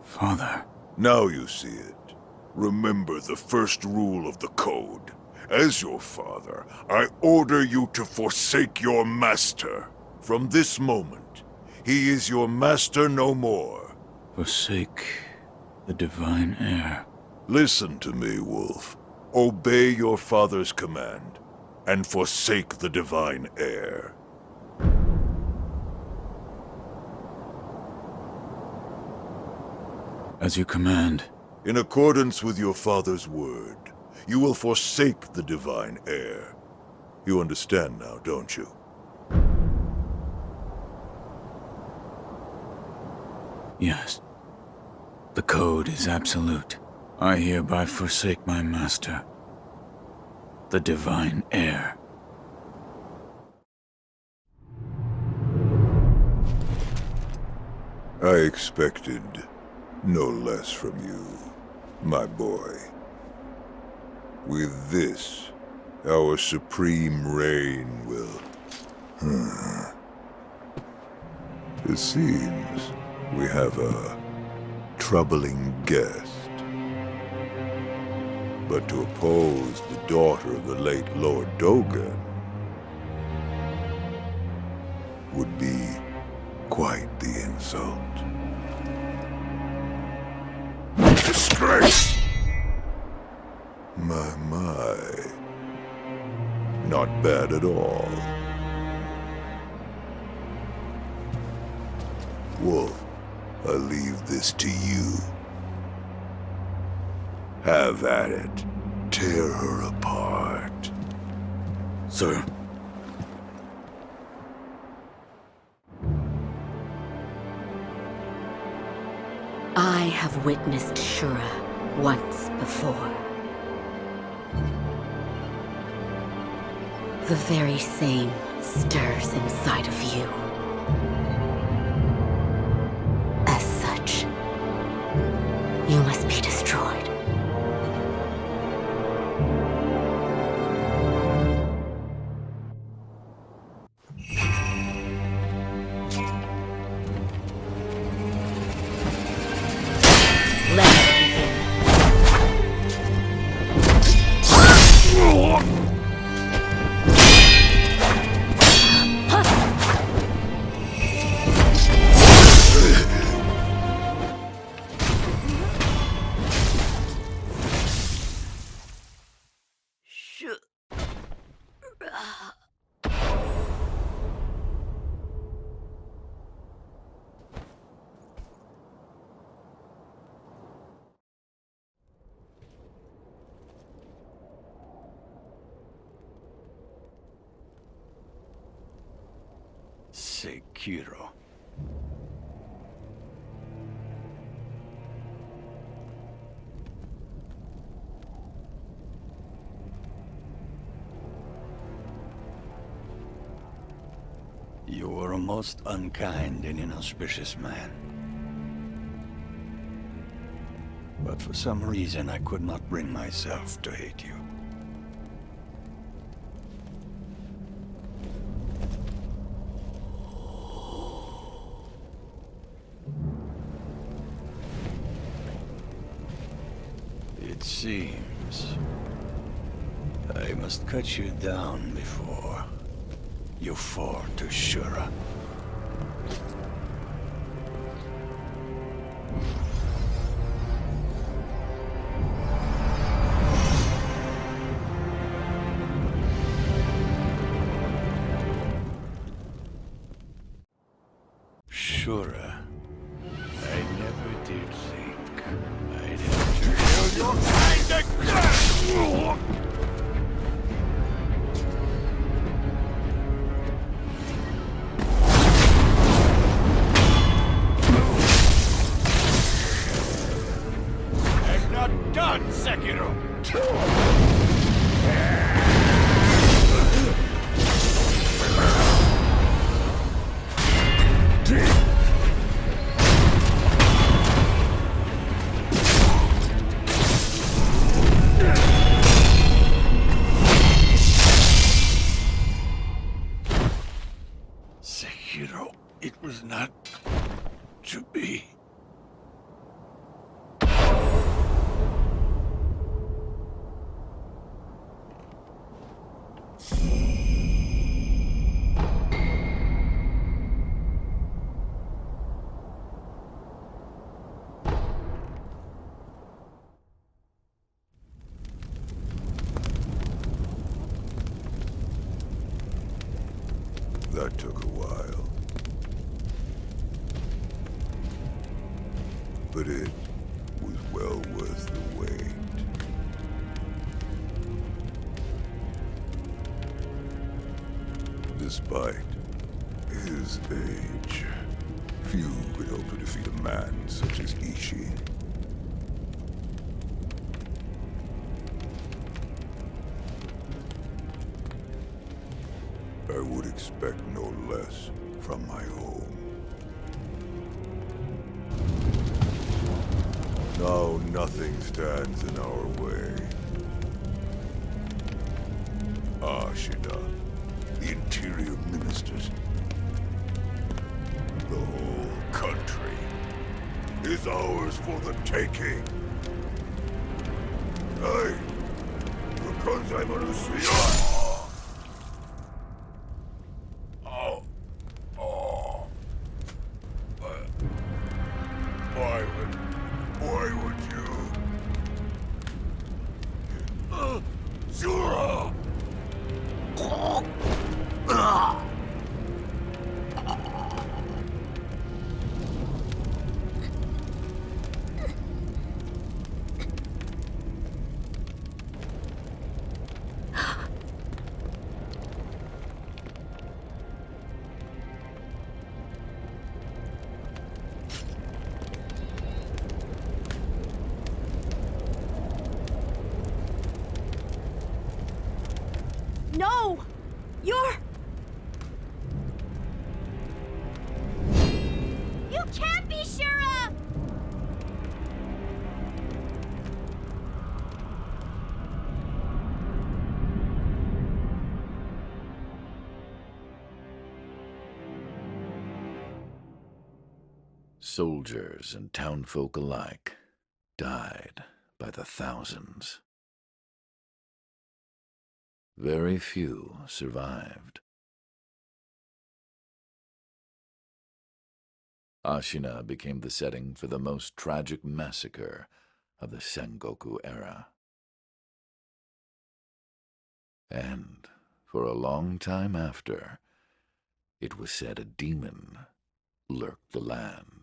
Father. Now you see it. Remember the first rule of the Code. As your father, I order you to forsake your master. From this moment, he is your master no more. Forsake the Divine Heir. Listen to me, Wolf. Obey your father's command, and forsake the Divine Heir. As you command. In accordance with your father's word, you will forsake the Divine Heir. You understand now, don't you? Yes. The Code is absolute. I hereby forsake my master, the Divine Heir. I expected no less from you, my boy. With this, our supreme reign will... It seems we have a troubling guest. But to oppose the daughter of the late Lord Dogen would be quite the insult. Disgrace! My. Not bad at all. Wolf, I leave this to you. Have at it. Tear her apart. Sir. I have witnessed Shura once before. The very same stirs inside of you. Sekiro. You were a most unkind and inauspicious man. But for some reason I could not bring myself to hate you. It seems I must cut you down before you fall to Shura. Shura, I never did think I'd enter your kind again! I'm not done, Sekiro! Sekiro, it was not to be. That took a while. But it was well worth the wait. Despite his age, few could hope to defeat a man such as Ishi. I would expect no less from my home. Now nothing stands in our way. Ashina, the interior ministers, the whole country is ours for the taking. Hey, Why would you? Shura! No! You're... You can't be Shura! Soldiers and townfolk alike died by the thousands. Very few survived. Ashina became the setting for the most tragic massacre of the Sengoku era. And for a long time after, it was said a demon lurked the land.